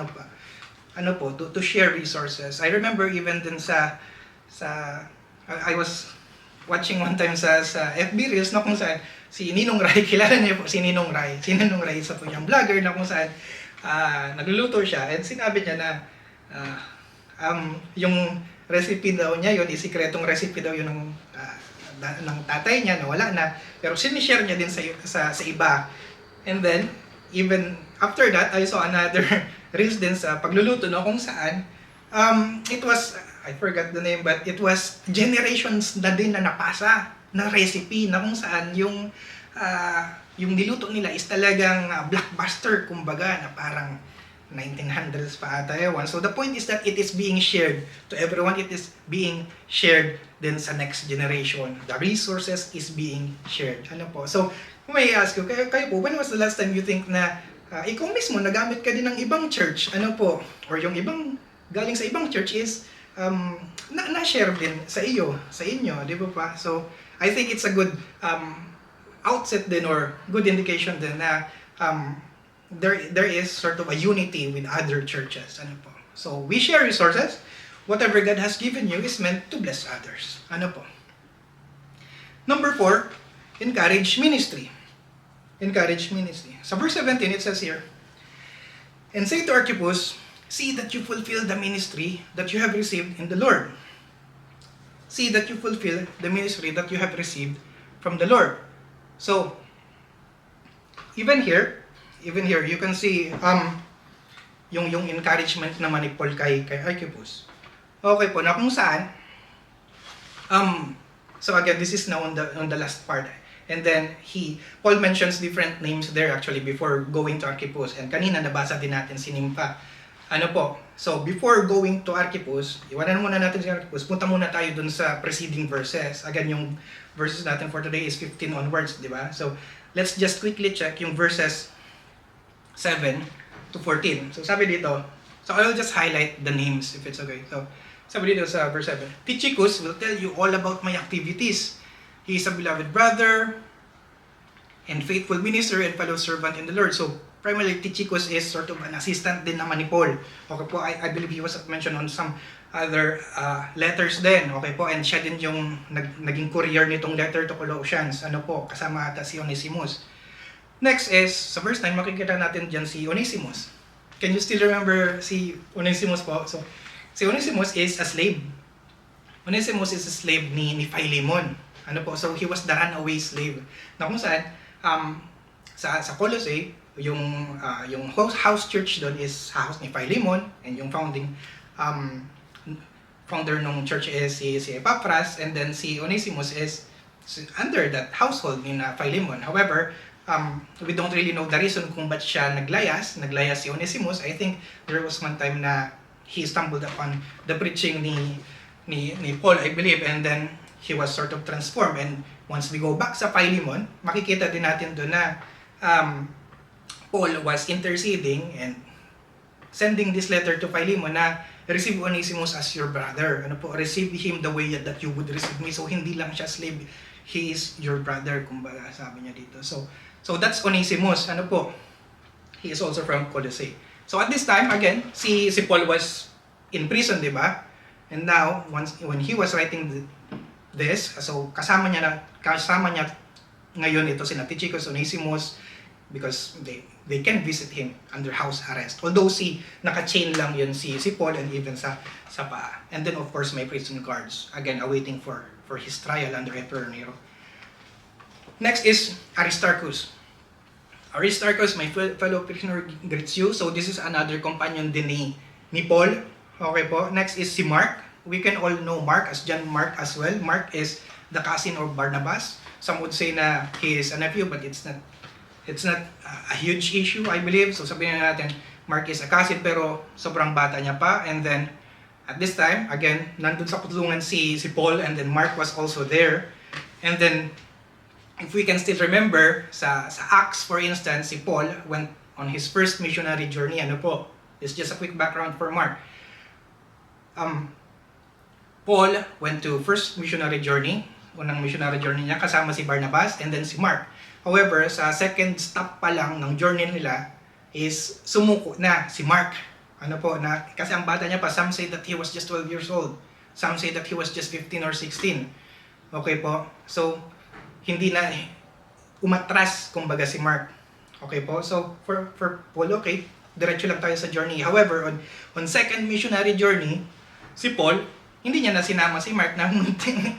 S1: to share resources. I remember even din sa I was watching one time sa FB Reels na kung saan si Ninong Rai, kilala niyo po si Ninong Rai. Si Ninong Rai, isa po niyang vlogger na kung saan nagluluto siya and sinabi niya na yung recipe daw niya yun, isikretong recipe daw yun ng tatay niya na wala na, pero sinishare niya din sa iba. And then, even after that, I saw another reels din sa pagluluto no, kung saan it was, I forgot the name, but it was generations na din na napasa na recipe na kung saan yung niluto nila is talagang blockbuster, kumbaga, na parang 1900s pa ata ewan. So the point is that it is being shared to everyone. It is being shared din sa next generation. The resources is being shared. Ano po? So, may ask you, kayo po, when was the last time you think na ikaw mismo nagamit ka din ng ibang church? Ano po? Or yung ibang galing sa ibang church is na-share din sa inyo, di ba pa? So, I think it's a good outset din or good indication din na there is sort of a unity with other churches. Ano po? So, we share resources. Whatever God has given you is meant to bless others. Ano po? Number 4, encourage ministry. Encourage ministry. Sa verse 17, it says here, "And say to Archippus, see that you fulfill the ministry that you have received in the Lord." See that you fulfill the ministry that you have received from the Lord. So, even here, you can see yung encouragement naman ni Paul kay Archippus. Okay po, na kung saan so again, this is now on the last part. And then Paul mentions different names there actually before going to Archippus. And kanina nabasa din natin si Nympha. Ano po? So before going to Archippus, iwanan muna natin si Archippus. Punta muna tayo dun sa preceding verses. Again, yung verses natin for today is 15 onwards, di ba? So let's just quickly check yung verses 7 to 14. So sabi dito, so I'll just highlight the names if it's okay. So sabi dito sa verse 7, "Tychicus will tell you all about my activities. He is a beloved brother and faithful minister and fellow servant in the Lord." So primarily, Tychicus is sort of an assistant din naman ni Paul. Okay po, I believe he was mentioned on some other letters din. Okay po, and siya din yung naging courier nitong letter to Colossians. Ano po, kasama ata si Onesimus. Next is, sa verse 9, makikita natin dyan si Onesimus. Can you still remember si Onesimus po? So, si Onesimus is a slave. Onesimus is a slave ni Philemon. Ano po? So, he was the runaway slave. Na kung saan, sa Colossae, yung house church doon is house ni Philemon, and yung founder ng church is si Epaphras, and then si Onesimus is under that household ni Philemon. However, we don't really know the reason kung ba't siya naglayas si Onesimus. I think there was one time na he stumbled upon the preaching ni Paul, I believe, and then he was sort of transformed. And once we go back sa Philemon, makikita din natin doon na Paul was interceding and sending this letter to Philemon na receive Onesimus as your brother. Ano po, receive him the way that you would receive me. So hindi lang siya slave, he is your brother, kumbaga sabi niya dito. So that's Onesimus. Ano po? He is also from Colossae. So at this time, again, si Paul was in prison, di ba? And now, when he was writing this, so kasama niya ngayon ito si Tychicus, Onesimus, because they can visit him under house arrest. Although naka-chain lang yun si Paul, and even sa paa. And then of course may prison guards, again awaiting for his trial under Emperor Nero. Next is Aristarchus. Aristarchus, my fellow prisoner, greets you. So this is another companion din ni Paul. Okay po. Next is si Mark. We can all know Mark as John Mark as well. Mark is the cousin of Barnabas. Some would say na he is a nephew, but it's not a huge issue, I believe. So sabihin natin, Mark is a cousin, pero sobrang bata niya pa. And then, at this time, again, nandun sa putulungan si Paul, and then Mark was also there. And then, if we can still remember, sa Acts, for instance, si Paul went on his first missionary journey. Ano po? It's just a quick background for Mark. Paul went to first missionary journey. Unang missionary journey niya, kasama si Barnabas, and then si Mark. However, sa second stop pa lang ng journey nila is sumuko na si Mark. Ano po, kasi ang bata niya pa, some say that he was just 12 years old. Some say that he was just 15 or 16. Okay po? So, hindi na umatras, kumbaga, si Mark. Okay po? So, for Paul, okay, diretso lang tayo sa journey. However, on second missionary journey, si Paul, hindi niya na sinama si Mark na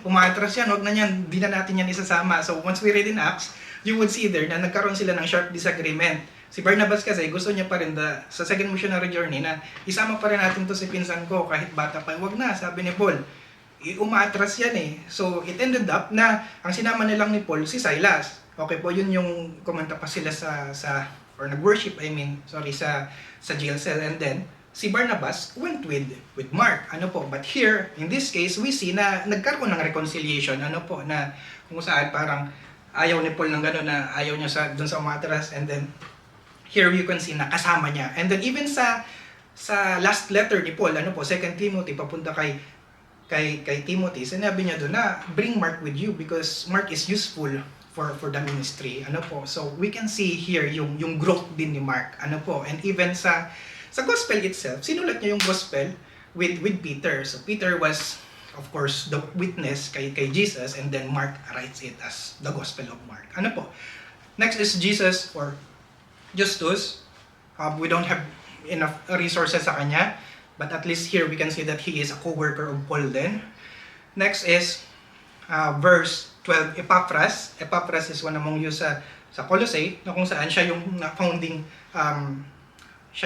S1: umatras yan, wag na yan, hindi na natin yan isasama. So, once we read in Acts, you would see there na nagkaroon sila ng sharp disagreement. Si Barnabas kasi gusto niya pa rin sa second missionary journey na isama pa rin natin to si pinsan ko kahit bata pa. Wag na, sabi ni Paul. Umaatras yan eh. So, it ended up na ang sinama nilang ni Paul si Silas. Okay po, yun yung kumanta pa sila or nag-worship, sa jail cell. And then, si Barnabas went with Mark. Ano po? But here, in this case, we see na nagkaroon ng reconciliation. Ano po? Na kung saan parang ayaw ni Paul ng gano'n na ayaw niya dun sa umatras. And then, here you can see na kasama niya. And then, even sa last letter ni Paul, ano po, 2 Timothy, papunta kay Timothy, sinabi niya doon na bring Mark with you because Mark is useful for the ministry. Ano po? So we can see here yung growth din ni Mark. Ano po? And even sa gospel itself, sinulat niya yung gospel with Peter. So Peter was of course the witness kay Jesus, and then Mark writes it as the gospel of Mark. Ano po? Next is Jesus or Justus. We don't have enough resources sa kanya. But at least here we can see that he is a co-worker of Paul then. Next is verse 12, Epaphras. Epaphras is one among you sa Colossae, na kung saan siya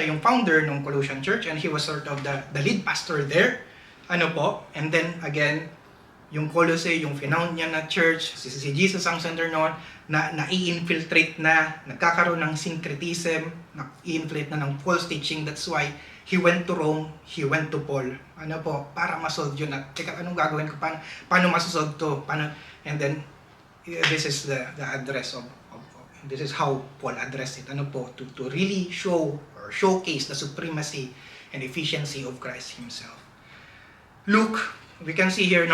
S1: yung founder ng Colossian Church, and he was sort of the lead pastor there. Ano po? And then again, yung Colossae, yung finound niya na church, si Jesus ang center noon, na i-infiltrate na, nagkakaroon ng syncretism, na-infiltrate na ng false teaching. That's why he went to Rome, he went to Paul. Ano po? Para masolve yun. Teka, anong gagawin ko? Paano masosolve to? And then, this is the address of this is how Paul addressed it. Ano po? To really show or showcase the supremacy and efficiency of Christ himself. Luke, we can see here,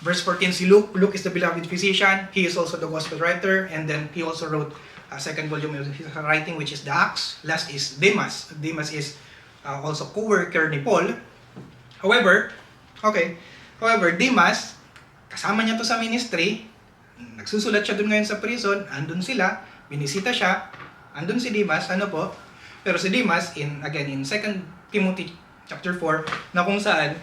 S1: verse 14, si Luke is the beloved physician. He is also the gospel writer, and then he also wrote a second volume of his writing, which is the Acts. Last is Demas. Demas is also co-worker ni Paul. However, Demas, kasama niya to sa ministry, nagsusulat siya dun ngayon sa prison, andun sila, binisita siya, andun si Demas, ano po? Pero si Demas, in 2 Timothy chapter 4, na kung saan,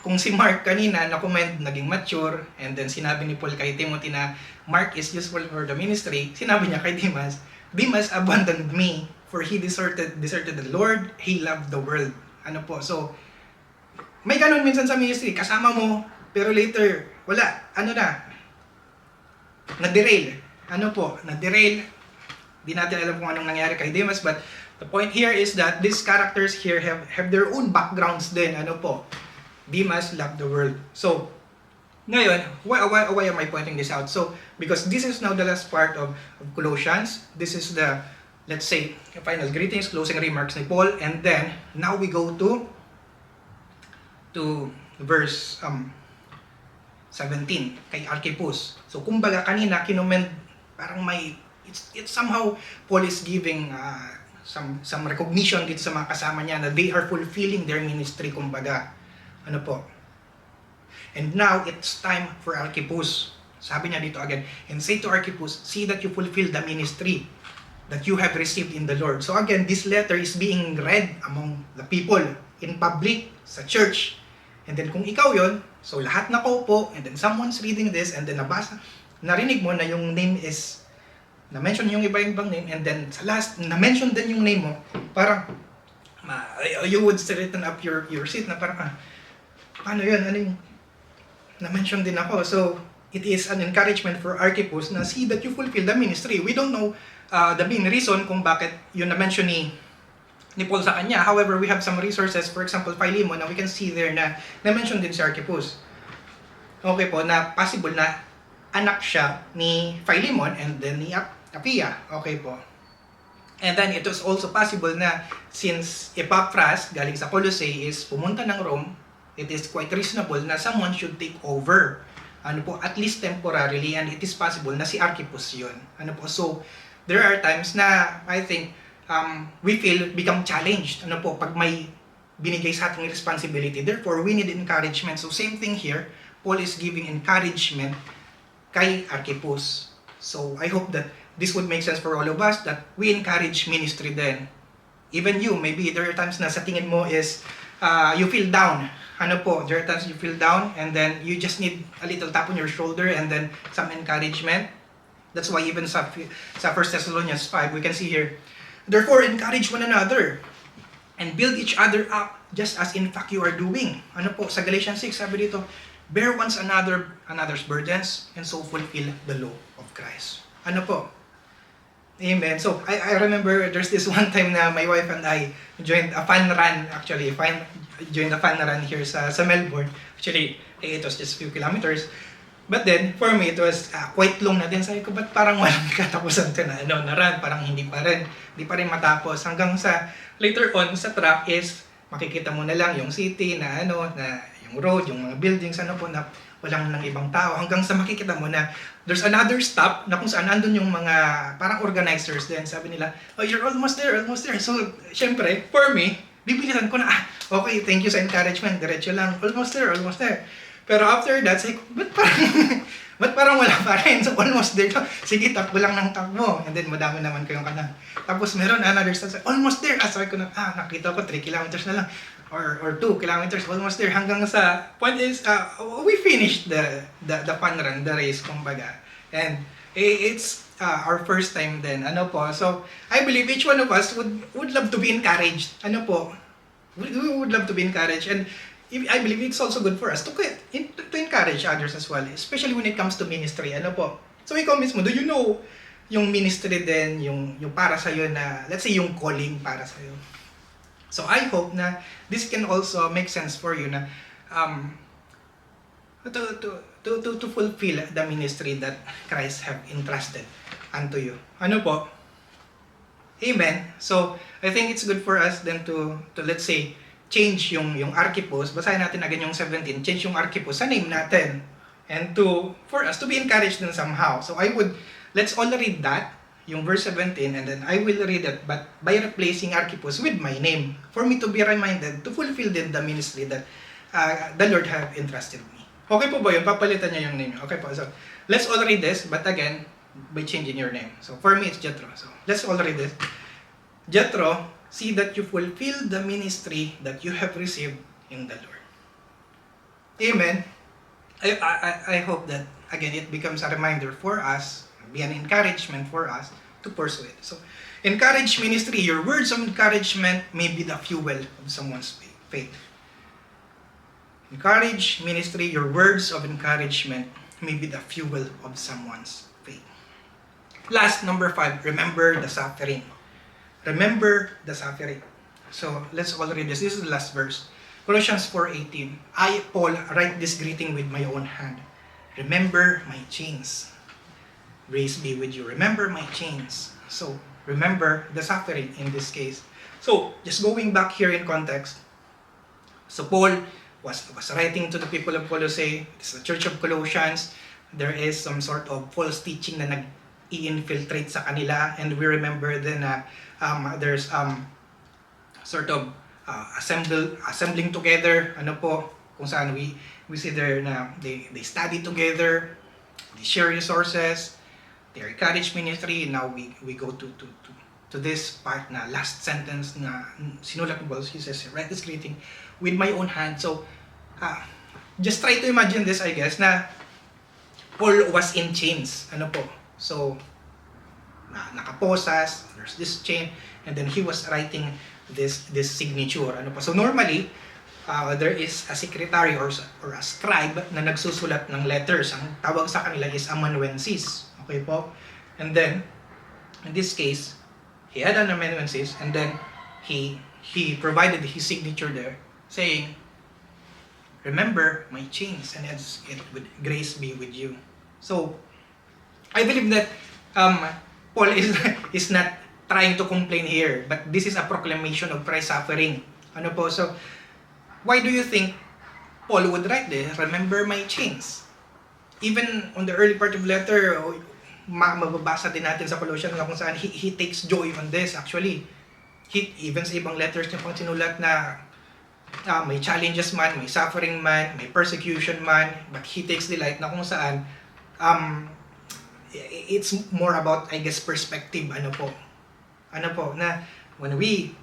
S1: kung si Mark kanina na-comment, naging mature, and then sinabi ni Paul kay Timothy na Mark is useful for the ministry, sinabi niya kay Demas, Demas abandoned me, for he deserted the Lord, he loved the world. Ano po? So, may ganun minsan sa ministry, kasama mo, pero later, wala. Ano na? Na-derail. Ano po? Na-derail. Di natin alam kung anong nangyari kay Demas, but the point here is that these characters here have their own backgrounds din. Ano po? Demas loved the world. So, ngayon, why am I pointing this out? So, because this is now the last part of Colossians. This is the, let's say, final greetings, closing remarks ni Paul. And then, now we go to verse 17, kay Archippus. So, kumbaga kanina, kinoment, parang it's somehow, Paul is giving some recognition dito sa mga kasama niya na they are fulfilling their ministry, kumbaga. Ano po? And now, it's time for Archippus. Sabi niya dito again, and say to Archippus, see that you fulfill the ministry that you have received in the Lord. So again, this letter is being read among the people, in public, sa church. And then kung ikaw yon, so lahat nakaupo, and then someone's reading this, and then narinig mo na yung name is, na-mention yung iba-ibang name, and then sa last, na-mention din yung name mo, parang, you would straighten up your seat na parang, paano yun? Ano yung, na-mention din ako. So, it is an encouragement for Archippus na see that you fulfill the ministry. We don't know the main reason kung bakit yun na-mention ni Paul sa kanya. However, we have some resources, for example, Philemon, na we can see there na na-mention din si Archippus. Okay po, na possible na anak siya ni Philemon and then ni Apphia. Okay po. And then, it was also possible na since Epaphras, galing sa Colossae, is pumunta ng Rome, it is quite reasonable na someone should take over. Ano po, at least temporarily, and it is possible na si Archippus yun. Ano po, so, there are times na, I think, we become challenged. Ano po, pag may binigay sa ating responsibility. Therefore, we need encouragement. So same thing here, Paul is giving encouragement kay Archippus. So I hope that this would make sense for all of us, that we encourage ministry then. Even you, maybe there are times na sa tingin mo is you feel down. There are times you feel down and then you just need a little tap on your shoulder and then some encouragement. That's why even sa 1 Thessalonians 5, we can see here, therefore encourage one another and build each other up just as in fact you are doing. Sa Galatians 6, sabi dito, bear one another's burdens and so fulfill the law of Christ. Amen. So, I remember there's this one time na my wife and I joined a fun run, actually. Joined a fun run here sa Melbourne. Actually, it was just a few kilometers. But then, for me, it was quite long na din. Sabi ko, ba't parang walang katapusan ito na run? Parang hindi pa rin matapos. Hanggang sa, later on, sa track is, makikita mo na lang yung city na na yung road, yung mga buildings, na walang nang ibang tao. Hanggang sa makikita mo na there's another stop na kung saan andun yung mga parang organizers din. Sabi nila, oh, you're almost there. So, syempre, for me, bibilisan ko na, okay, thank you sa encouragement. Diretso lang, almost there. Pero after that, say, ba't parang wala pa rin? So, almost there. Sige, takbo lang ng takbo. And then, madami naman kayong kanan. Tapos, meron another stop. Almost there. Sabi ko na, nakita ko, 3 kilometers na lang. Or 2 kilometers, almost there. Hanggang sa point is, we finished the fun run, the race, kumbaga. And it's our first time then. So, I believe each one of us would love to be encouraged. We would love to be encouraged. And I believe it's also good for us to encourage others as well, especially when it comes to ministry. So, ikaw mismo, do you know yung ministry din, yung para sa'yo na, let's say, yung calling para sa'yo? So I hope na this can also make sense for you na to fulfill the ministry that Christ have entrusted unto you. Amen. So I think it's good for us then to let's say change yung Archippus. Basahin natin agad yung 17. Change yung Archippus sa name natin. And for us to be encouraged then somehow. So let's all read that. Yung verse 17, and then I will read it, but by replacing Archippus with my name, for me to be reminded to fulfill then the ministry that the Lord have entrusted me. Okay po ba yun? Papalitan niya yung name. Okay po. So, let's all read this, but again, by changing your name. So, for me, it's Jethro. So, let's all read this. Jethro, see that you fulfill the ministry that you have received in the Lord. Amen. I hope that, again, it becomes a reminder for us, be an encouragement for us to pursue it. So, encourage ministry. Your words of encouragement may be the fuel of someone's faith. Encourage ministry. Your words of encouragement may be the fuel of someone's faith. Last, number 5, remember the suffering. Remember the suffering. So, let's all read this. This is the last verse. Colossians 4:18. I, Paul, write this greeting with my own hand. Remember my chains. Grace be with you. Remember my chains. So, remember the suffering in this case. So, just going back here in context. So, Paul was writing to the people of Colossae. It's the church of Colossians. There is some sort of false teaching na nag-i-infiltrate sa kanila. And we remember then na there's sort of assembling together. Kung saan we see there na they study together. They share resources. They encourage ministry. Now we go to this part na last sentence na sinulat ni Paul. He says, write this greeting with my own hand. So, just try to imagine this, I guess, na Paul was in chains. So, nakaposas, there's this chain, and then he was writing this signature. So, normally, there is a secretary or a scribe na nagsusulat ng letters. Ang tawag sa kanila is amanuensis. Okay po? And then, in this case, he had an amanuensis, and then he provided his signature there, saying, remember my chains, and it with grace be with you. So, I believe that Paul is not trying to complain here, but this is a proclamation of Christ's suffering. So, why do you think Paul would write this? Remember my chains. Even on the early part of the letter, mababasa din natin sa Colossians kung saan he takes joy on this. Actually, even sa ibang letters niya pang sinulat na may challenges man, may suffering man, may persecution man, but He takes delight na kung saan it's more about, I guess, perspective. Ano po, na when we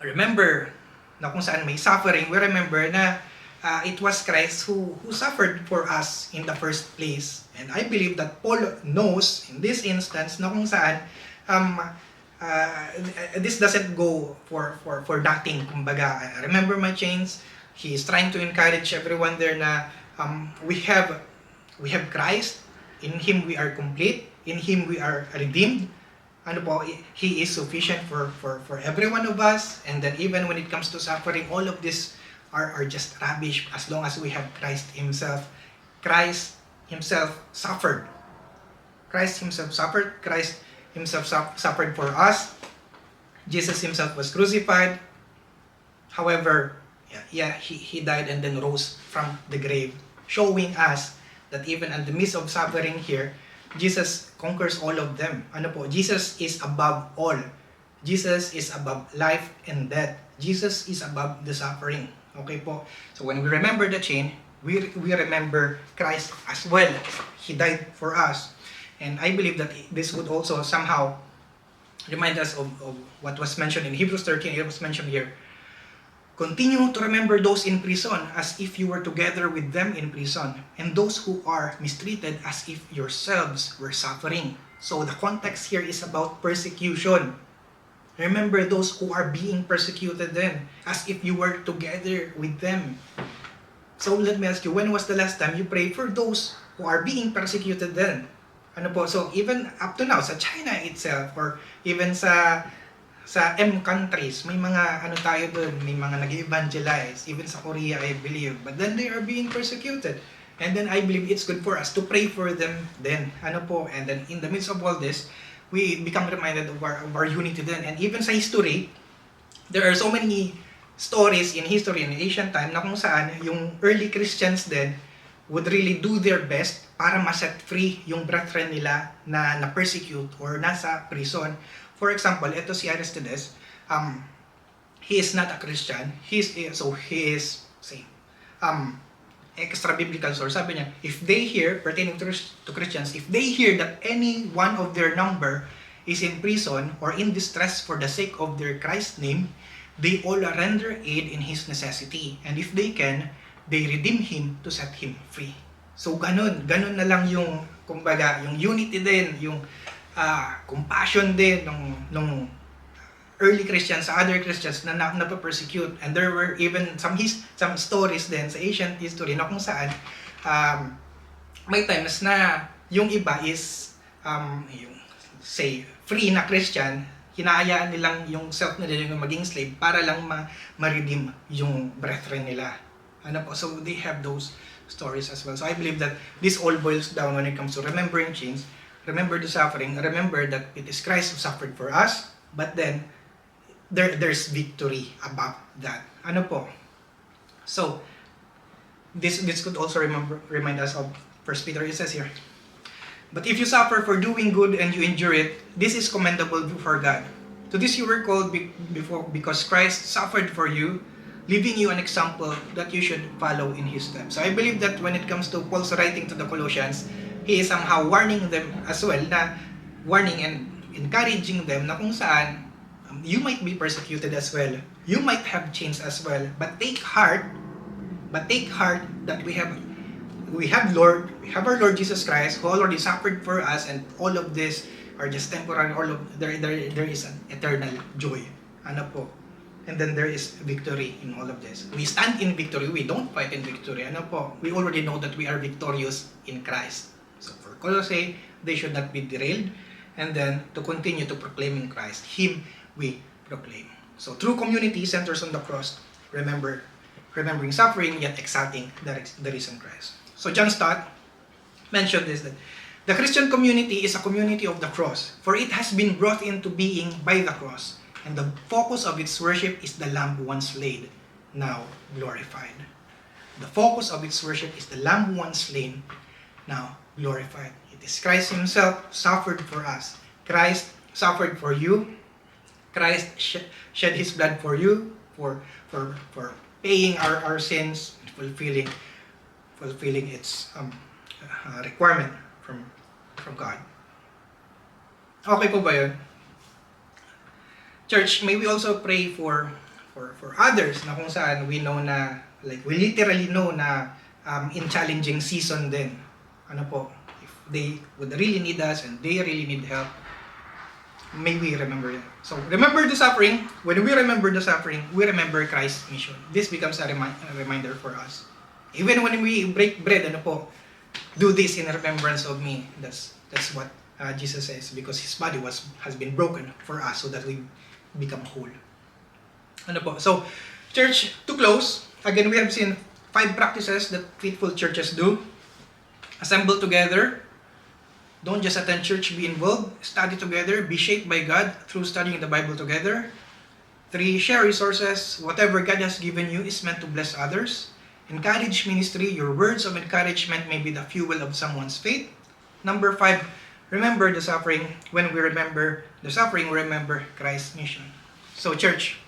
S1: remember na kung saan may suffering, we remember na it was Christ who suffered for us in the first place. And I believe that Paul knows in this instance na kung saan this doesn't go for nothing. Kumbaga, remember my chains. He is trying to encourage everyone there na we have Christ. In Him we are complete. In Him we are redeemed. Ano po, He is sufficient for every one of us. And then even when it comes to suffering, all of this are just rubbish as long as we have Christ Himself. Christ Himself suffered. Christ Himself suffered. Christ Himself suffered for us. Jesus Himself was crucified. However, He died and then rose from the grave, showing us that even in the midst of suffering here, Jesus conquers all of them. Ano po? Jesus is above all. Jesus is above life and death. Jesus is above the suffering. Okay po? So when we remember the chain, we remember Christ as well. He died for us. And I believe that this would also somehow remind us of what was mentioned in Hebrews 13. It was mentioned here. Continue to remember those in prison as if you were together with them in prison, and those who are mistreated as if yourselves were suffering. So the context here is about persecution. Remember those who are being persecuted then, as if you were together with them. So let me ask you, when was the last time you prayed for those who are being persecuted then? Ano po? So even up to now, sa China itself, or even sa M countries, may mga ano tayo doon, may mga nag-evangelize, even sa Korea I believe, but then they are being persecuted. And then I believe it's good for us to pray for them then. Ano po? And then in the midst of all this, we become reminded of our unity then. And even sa history, there are so many stories in history in ancient time na kung saan yung early Christians then would really do their best para ma-set free yung brethren nila na persecute or nasa prison. For example, ito si Aristides, he is not a Christian. He is extra biblical source. Sabi niya, if they hear, pertaining to Christians, if they hear that any one of their number is in prison or in distress for the sake of their Christ's name, they all render aid in his necessity. And if they can, they redeem him to set him free. So ganun na lang yung, kumbaga, yung unity din, yung compassion din nung early Christians sa other Christians na napapersecute. And there were even some stories din sa ancient history na kung saan may times na yung iba is yung say free na Christian, hinahayaan nilang yung self nila yung maging slave para lang ma-redeem yung brethren nila. Ano po? So they have those stories as well. So I believe that this all boils down when it comes to remembering chains. Remember the suffering. Remember that it is Christ who suffered for us. But then, there's victory about that. Ano po? So, this could also remind us of 1 Peter. It says here, but if you suffer for doing good and you endure it, this is commendable before God. To this you were called before because Christ suffered for you, leaving you an example that you should follow in His steps. So I believe that when it comes to Paul's writing to the Colossians, he is somehow warning them as well, na warning and encouraging them na kung saan you might be persecuted as well. You might have chains as well. But take heart that we have our Lord Jesus Christ who already suffered for us, and all of this are just temporary. All of there is an eternal joy. Ano po? And then there is victory in all of this. We stand in victory. We don't fight in victory. Ano po? We already know that we are victorious in Christ. So for Colossae, they should not be derailed. And then to continue to proclaim in Christ, Him we proclaim. So true community centers on the cross, remembering suffering, yet exalting the risen Christ. So John Stott mentioned this, that the Christian community is a community of the cross, for it has been brought into being by the cross, and the focus of its worship is the Lamb once slain, now glorified. The focus of its worship is the Lamb once slain, now glorified. It is Christ Himself suffered for us. Christ suffered for you. Christ shed His blood for you, for paying our sins, fulfilling its requirement from God. Okay po ba yun? Church, may we also pray for others na kung saan we know na, like, we literally know na in challenging season din. Ano po, if they would really need us and they really need help, may we remember it. So, remember the suffering. When we remember the suffering, we remember Christ's mission. This becomes a reminder for us. Even when we break bread, ano po, do this in remembrance of me. That's what Jesus says, because His body has been broken for us so that we become whole. Ano po? So, church, to close, again, we have seen 5 practices that faithful churches do. Assemble together. Don't just attend church, be involved. Study together. Be shaped by God through studying the Bible together. 3, share resources. Whatever God has given you is meant to bless others. Encourage ministry. Your words of encouragement may be the fuel of someone's faith. Number 5, remember the suffering. When we remember the suffering, we remember Christ's mission. So, church,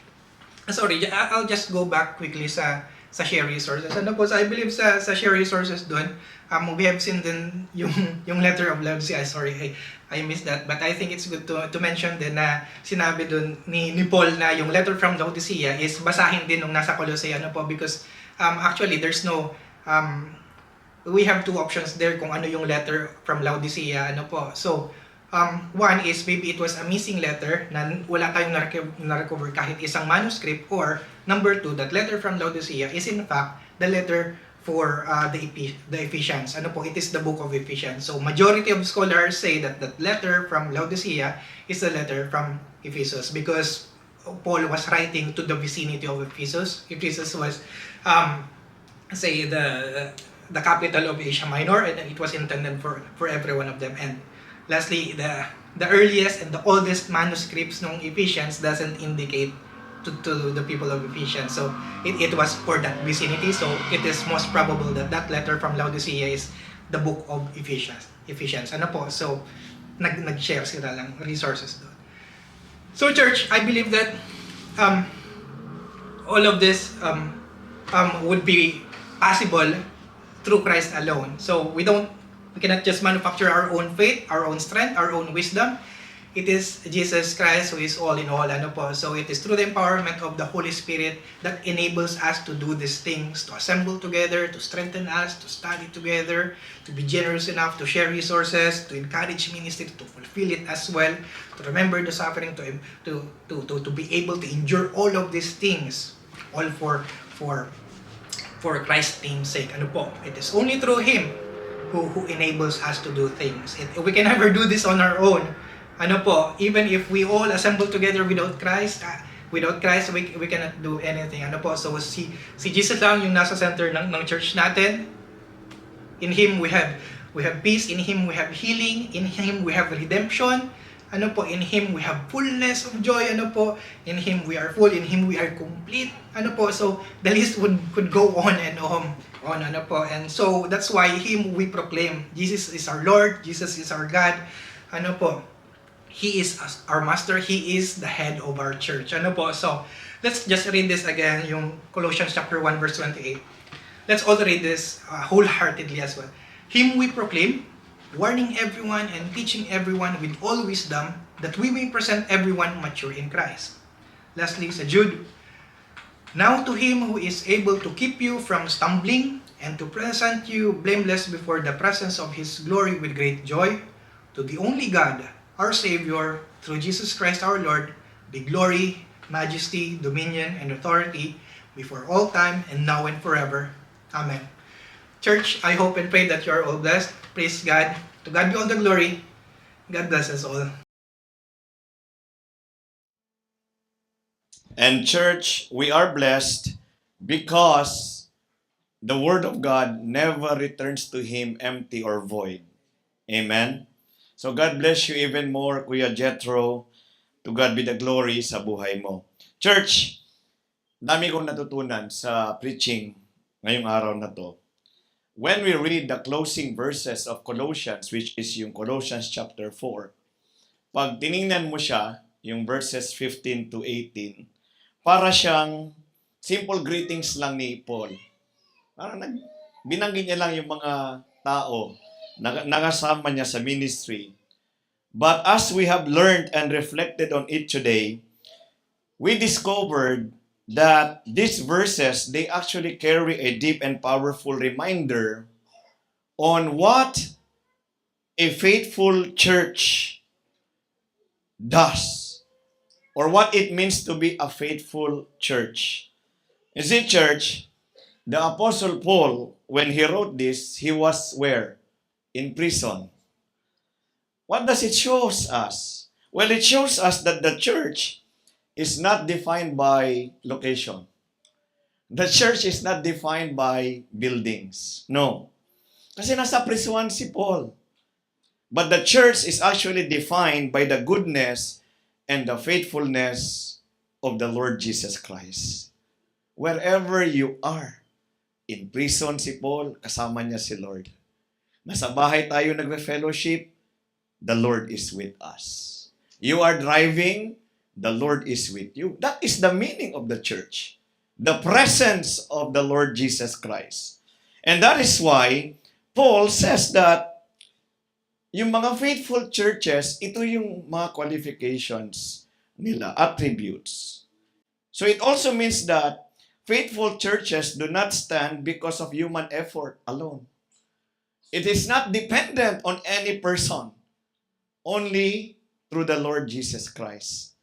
S1: sorry, I'll just go back quickly sa share resources. Ano po, so I believe sa share resources doon, we have seen din yung letter of Laodicea. Sorry, I missed that. But I think it's good to mention din na sinabi doon ni Paul na yung letter from Laodicea is basahin din nung nasa Colossae. Ano po, because actually there's no we have 2 options there kung ano yung letter from Laodicea. Ano po, so one is maybe it was a missing letter na wala tayong na-recover kahit isang manuscript, or number 2, that letter from Laodicea is in fact the letter for the Ephesians. Ano po, it is the book of Ephesians. So majority of scholars say that that letter from Laodicea is the letter from Ephesus, because Paul was writing to the vicinity of Ephesus. Ephesus was say the capital of Asia Minor, and it was intended for every one of them. And lastly, the earliest and the oldest manuscripts ng Ephesians doesn't indicate to the people of Ephesians. So it was for that vicinity. So it is most probable that that letter from Laodicea is the book of Ephesians. Ano po? So nag-share sila lang resources doon. So church, I believe that all of this would be possible through Christ alone. So we cannot just manufacture our own faith, our own strength, our own wisdom. It is Jesus Christ who is all in all. Ano po? So it is through the empowerment of the Holy Spirit that enables us to do these things, to assemble together, to strengthen us, to study together, to be generous enough to share resources, to encourage ministry, to fulfill it as well, to remember the suffering, to be able to endure all of these things, all for Christ's name's sake. Ano po? It is only through Him who enables us to do things. We can never do this on our own. Ano po, even if we all assemble together without Christ, we cannot do anything. Ano po, so si Jesus lang yung nasa center ng church natin. In Him we have peace, in Him we have healing, in Him we have redemption. Ano po, in Him we have fullness of joy. Ano po, in Him we are full, in Him we are complete. Ano po, so the list could go on and on. Ano po, and so that's why Him we proclaim. Jesus is our Lord, Jesus is our God. Ano po, He is our master, He is the head of our church. Ano po, so let's just read this again, yung Colossians chapter 1 verse 28. Let's all read this wholeheartedly as well. Him we proclaim, warning everyone and teaching everyone with all wisdom, that we may present everyone mature in Christ. Lastly, sa Jude, now to Him who is able to keep you from stumbling and to present you blameless before the presence of His glory with great joy, to the only God, our Savior, through Jesus Christ our Lord, be glory, majesty, dominion, and authority before all time and now and forever. Amen. Church, I hope and pray that you are all blessed. Praise God. To God be all the glory. God bless us all.
S2: And church, we are blessed because the Word of God never returns to Him empty or void. Amen? So God bless you even more, Kuya Jethro. To God be the glory sa buhay mo. Church, dami kong natutunan sa preaching ngayong araw na to. When we read the closing verses of Colossians, which is yung Colossians chapter 4, pag tiningnan mo siya, yung verses 15 to 18, para siyang simple greetings lang ni Paul. Parang binanggit niya lang yung mga tao na nakasama niya sa ministry. But as we have learned and reflected on it today, we discovered that these verses, they actually carry a deep and powerful reminder on what a faithful church does, or what it means to be a faithful church. You see, church, the Apostle Paul, when he wrote this, he was where? In prison. What does it show us? Well, it shows us that the church is not defined by location. The church is not defined by buildings. No. Kasi nasa prison si Paul. But the church is actually defined by the goodness and the faithfulness of the Lord Jesus Christ. Wherever you are, in prison si Paul, kasama niya si Lord. Nasa bahay tayo nagre-fellowship, the Lord is with us. You are driving, the Lord is with you. That is the meaning of the church. The presence of the Lord Jesus Christ. And that is why Paul says that yung mga faithful churches, ito yung mga qualifications nila, attributes. So it also means that faithful churches do not stand because of human effort alone. It is not dependent on any person, only through the Lord Jesus Christ.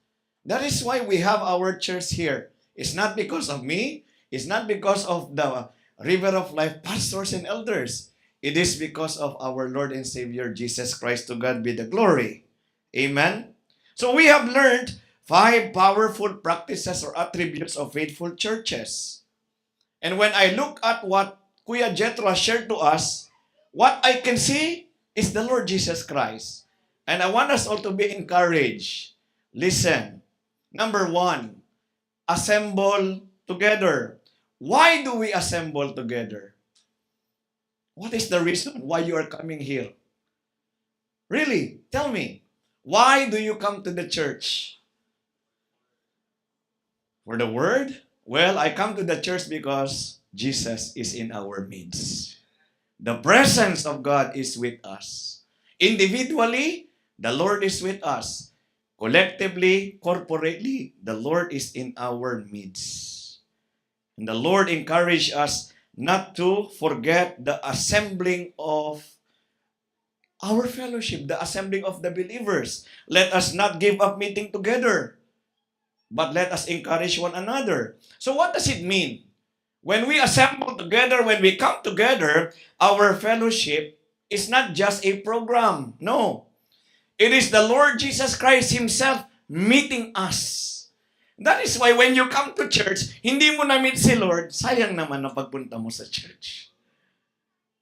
S2: That is why we have our church here. It's not because of me. It's not because of the River of Life pastors and elders. It is because of our Lord and Savior Jesus Christ. To God be the glory. Amen? So we have learned 5 powerful practices or attributes of faithful churches. And when I look at what Kuya Jethro shared to us, what I can see is the Lord Jesus Christ. And I want us all to be encouraged. Listen. Number 1, assemble together. Why do we assemble together? What is the reason why you are coming here? Really, tell me. Why do you come to the church? For the word? Well, I come to the church because Jesus is in our midst. The presence of God is with us. Individually, the Lord is with us. Collectively, corporately, the Lord is in our midst. And the Lord encouraged us not to forget the assembling of our fellowship, the assembling of the believers. Let us not give up meeting together, but let us encourage one another. So what does it mean? When we assemble together, when we come together, our fellowship is not just a program. No. It is the Lord Jesus Christ Himself meeting us. That is why when you come to church, hindi mo na meet si Lord, sayang naman ang pagpunta mo sa church.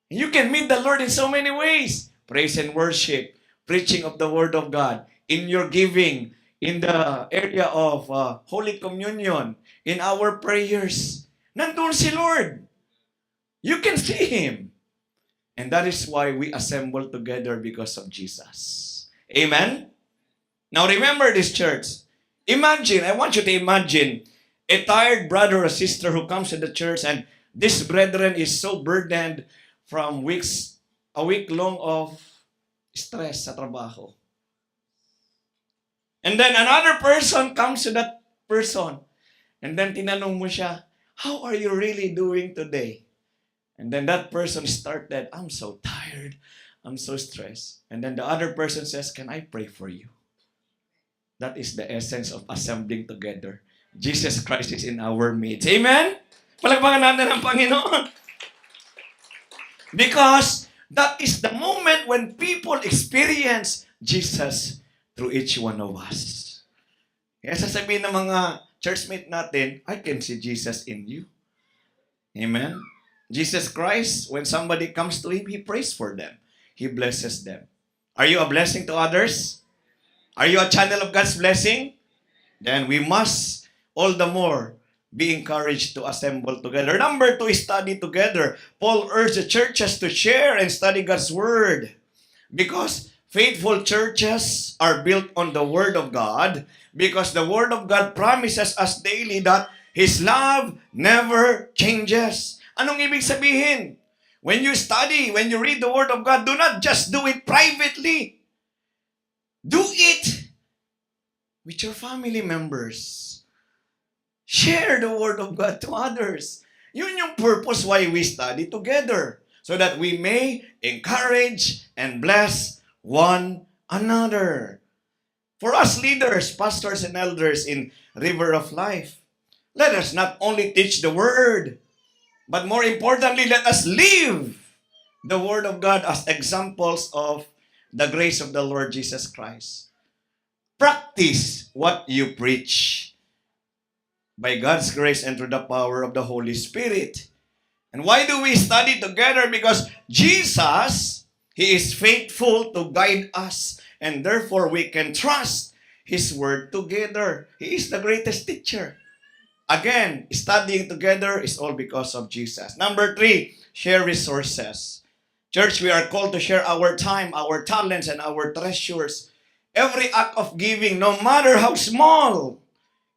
S2: You can meet the Lord in so many ways. Praise and worship, preaching of the Word of God, in your giving, in the area of Holy Communion, in our prayers. Nandun si Lord. You can see Him. And that is why we assemble together because of Jesus. Amen? Now remember this, church. Imagine, I want you to imagine a tired brother or sister who comes to the church, and this brethren is so burdened from a week long of stress sa trabaho. And then another person comes to that person, and then tinanong mo siya, how are you really doing today? And then that person started, I'm so tired, I'm so stressed. And then the other person says, can I pray for you? That is the essence of assembling together. Jesus Christ is in our midst. Amen? Palagpakan natin ang Panginoon. Because that is the moment when people experience Jesus through each one of us. Kaya sasabihin ng mga churchmate natin, I can see Jesus in you. Amen? Jesus Christ, when somebody comes to Him, He prays for them. He blesses them. Are you a blessing to others? Are you a channel of God's blessing? Then we must all the more be encouraged to assemble together. Number 2 is study together. Paul urged the churches to share and study God's Word. Because faithful churches are built on the Word of God. Because the Word of God promises us daily that His love never changes. Anong ibig sabihin? When you study, when you read the Word of God, do not just do it privately. Do it with your family members. Share the Word of God to others. Yun yung purpose why we study together. So that we may encourage and bless one another. For us leaders, pastors, and elders in River of Life, let us not only teach the Word, but more importantly, let us live the Word of God as examples of the grace of the Lord Jesus Christ. Practice what you preach by God's grace and through the power of the Holy Spirit. And why do we study together? Because Jesus, He is faithful to guide us, and therefore we can trust His Word together. He is the greatest teacher. Again, studying together is all because of Jesus. Number 3, share resources. Church, we are called to share our time, our talents, and our treasures. Every act of giving, no matter how small,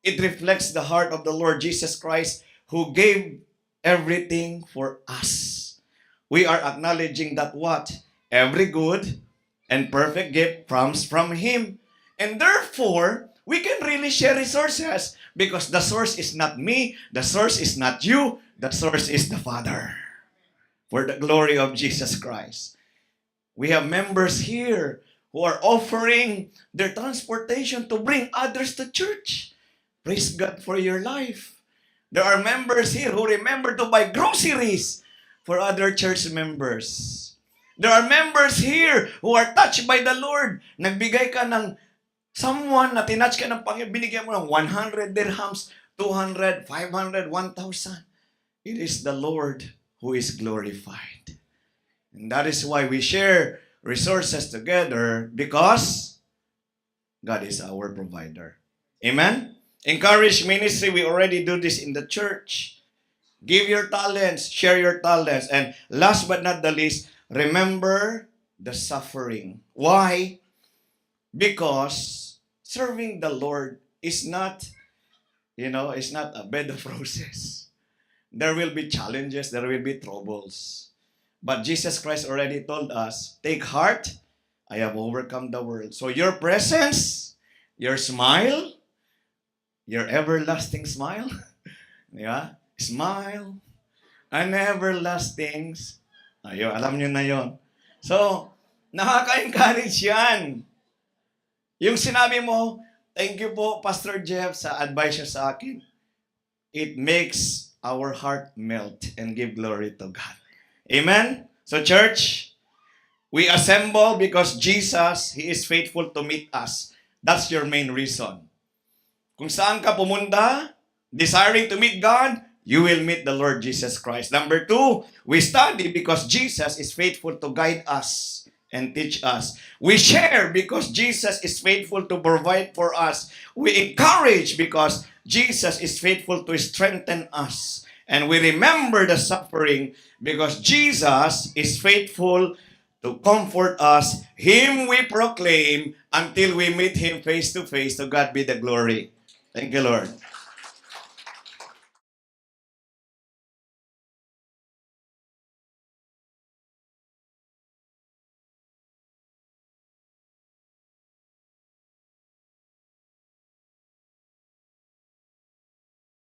S2: it reflects the heart of the Lord Jesus Christ who gave everything for us. We are acknowledging that what? Every good and perfect gift comes from Him. And therefore, we can really share resources because the source is not me, the source is not you, the source is the Father. For the glory of Jesus Christ. We have members here who are offering their transportation to bring others to church. Praise God for your life. There are members here who remember to buy groceries for other church members. There are members here who are touched by the Lord. Nagbigay ka ng someone na tinouch ka ng Panginoon, binigyan mo ng 100 dirhams, 200, 500, 1,000. It is the Lord who is glorified. And that is why we share resources together because God is our provider. Amen? Encourage ministry. We already do this in the church. Give your talents. Share your talents. And last but not the least, remember the suffering. Why? Because serving the Lord is not, it's not a bed of roses. There will be challenges. There will be troubles. But Jesus Christ already told us, take heart, I have overcome the world. So your presence, your smile, your everlasting smile, yeah, smile, an everlasting, ayun, alam nyo na yon. So, nakaka-encourage yan. Yung sinabi mo, thank you po, Pastor Jeff, sa advice niya sa akin. It makes our heart melt and give glory to God. Amen? So church, we assemble because Jesus, He is faithful to meet us. That's your main reason. Kung saan ka pumunta, desiring to meet God, you will meet the Lord Jesus Christ. Number 2, we study because Jesus is faithful to guide us and teach us. We share because Jesus is faithful to provide for us. We encourage because Jesus is faithful to strengthen us. And we remember the suffering because Jesus is faithful to comfort us. Him we proclaim until we meet Him face to face. To God be the glory. Thank you, Lord.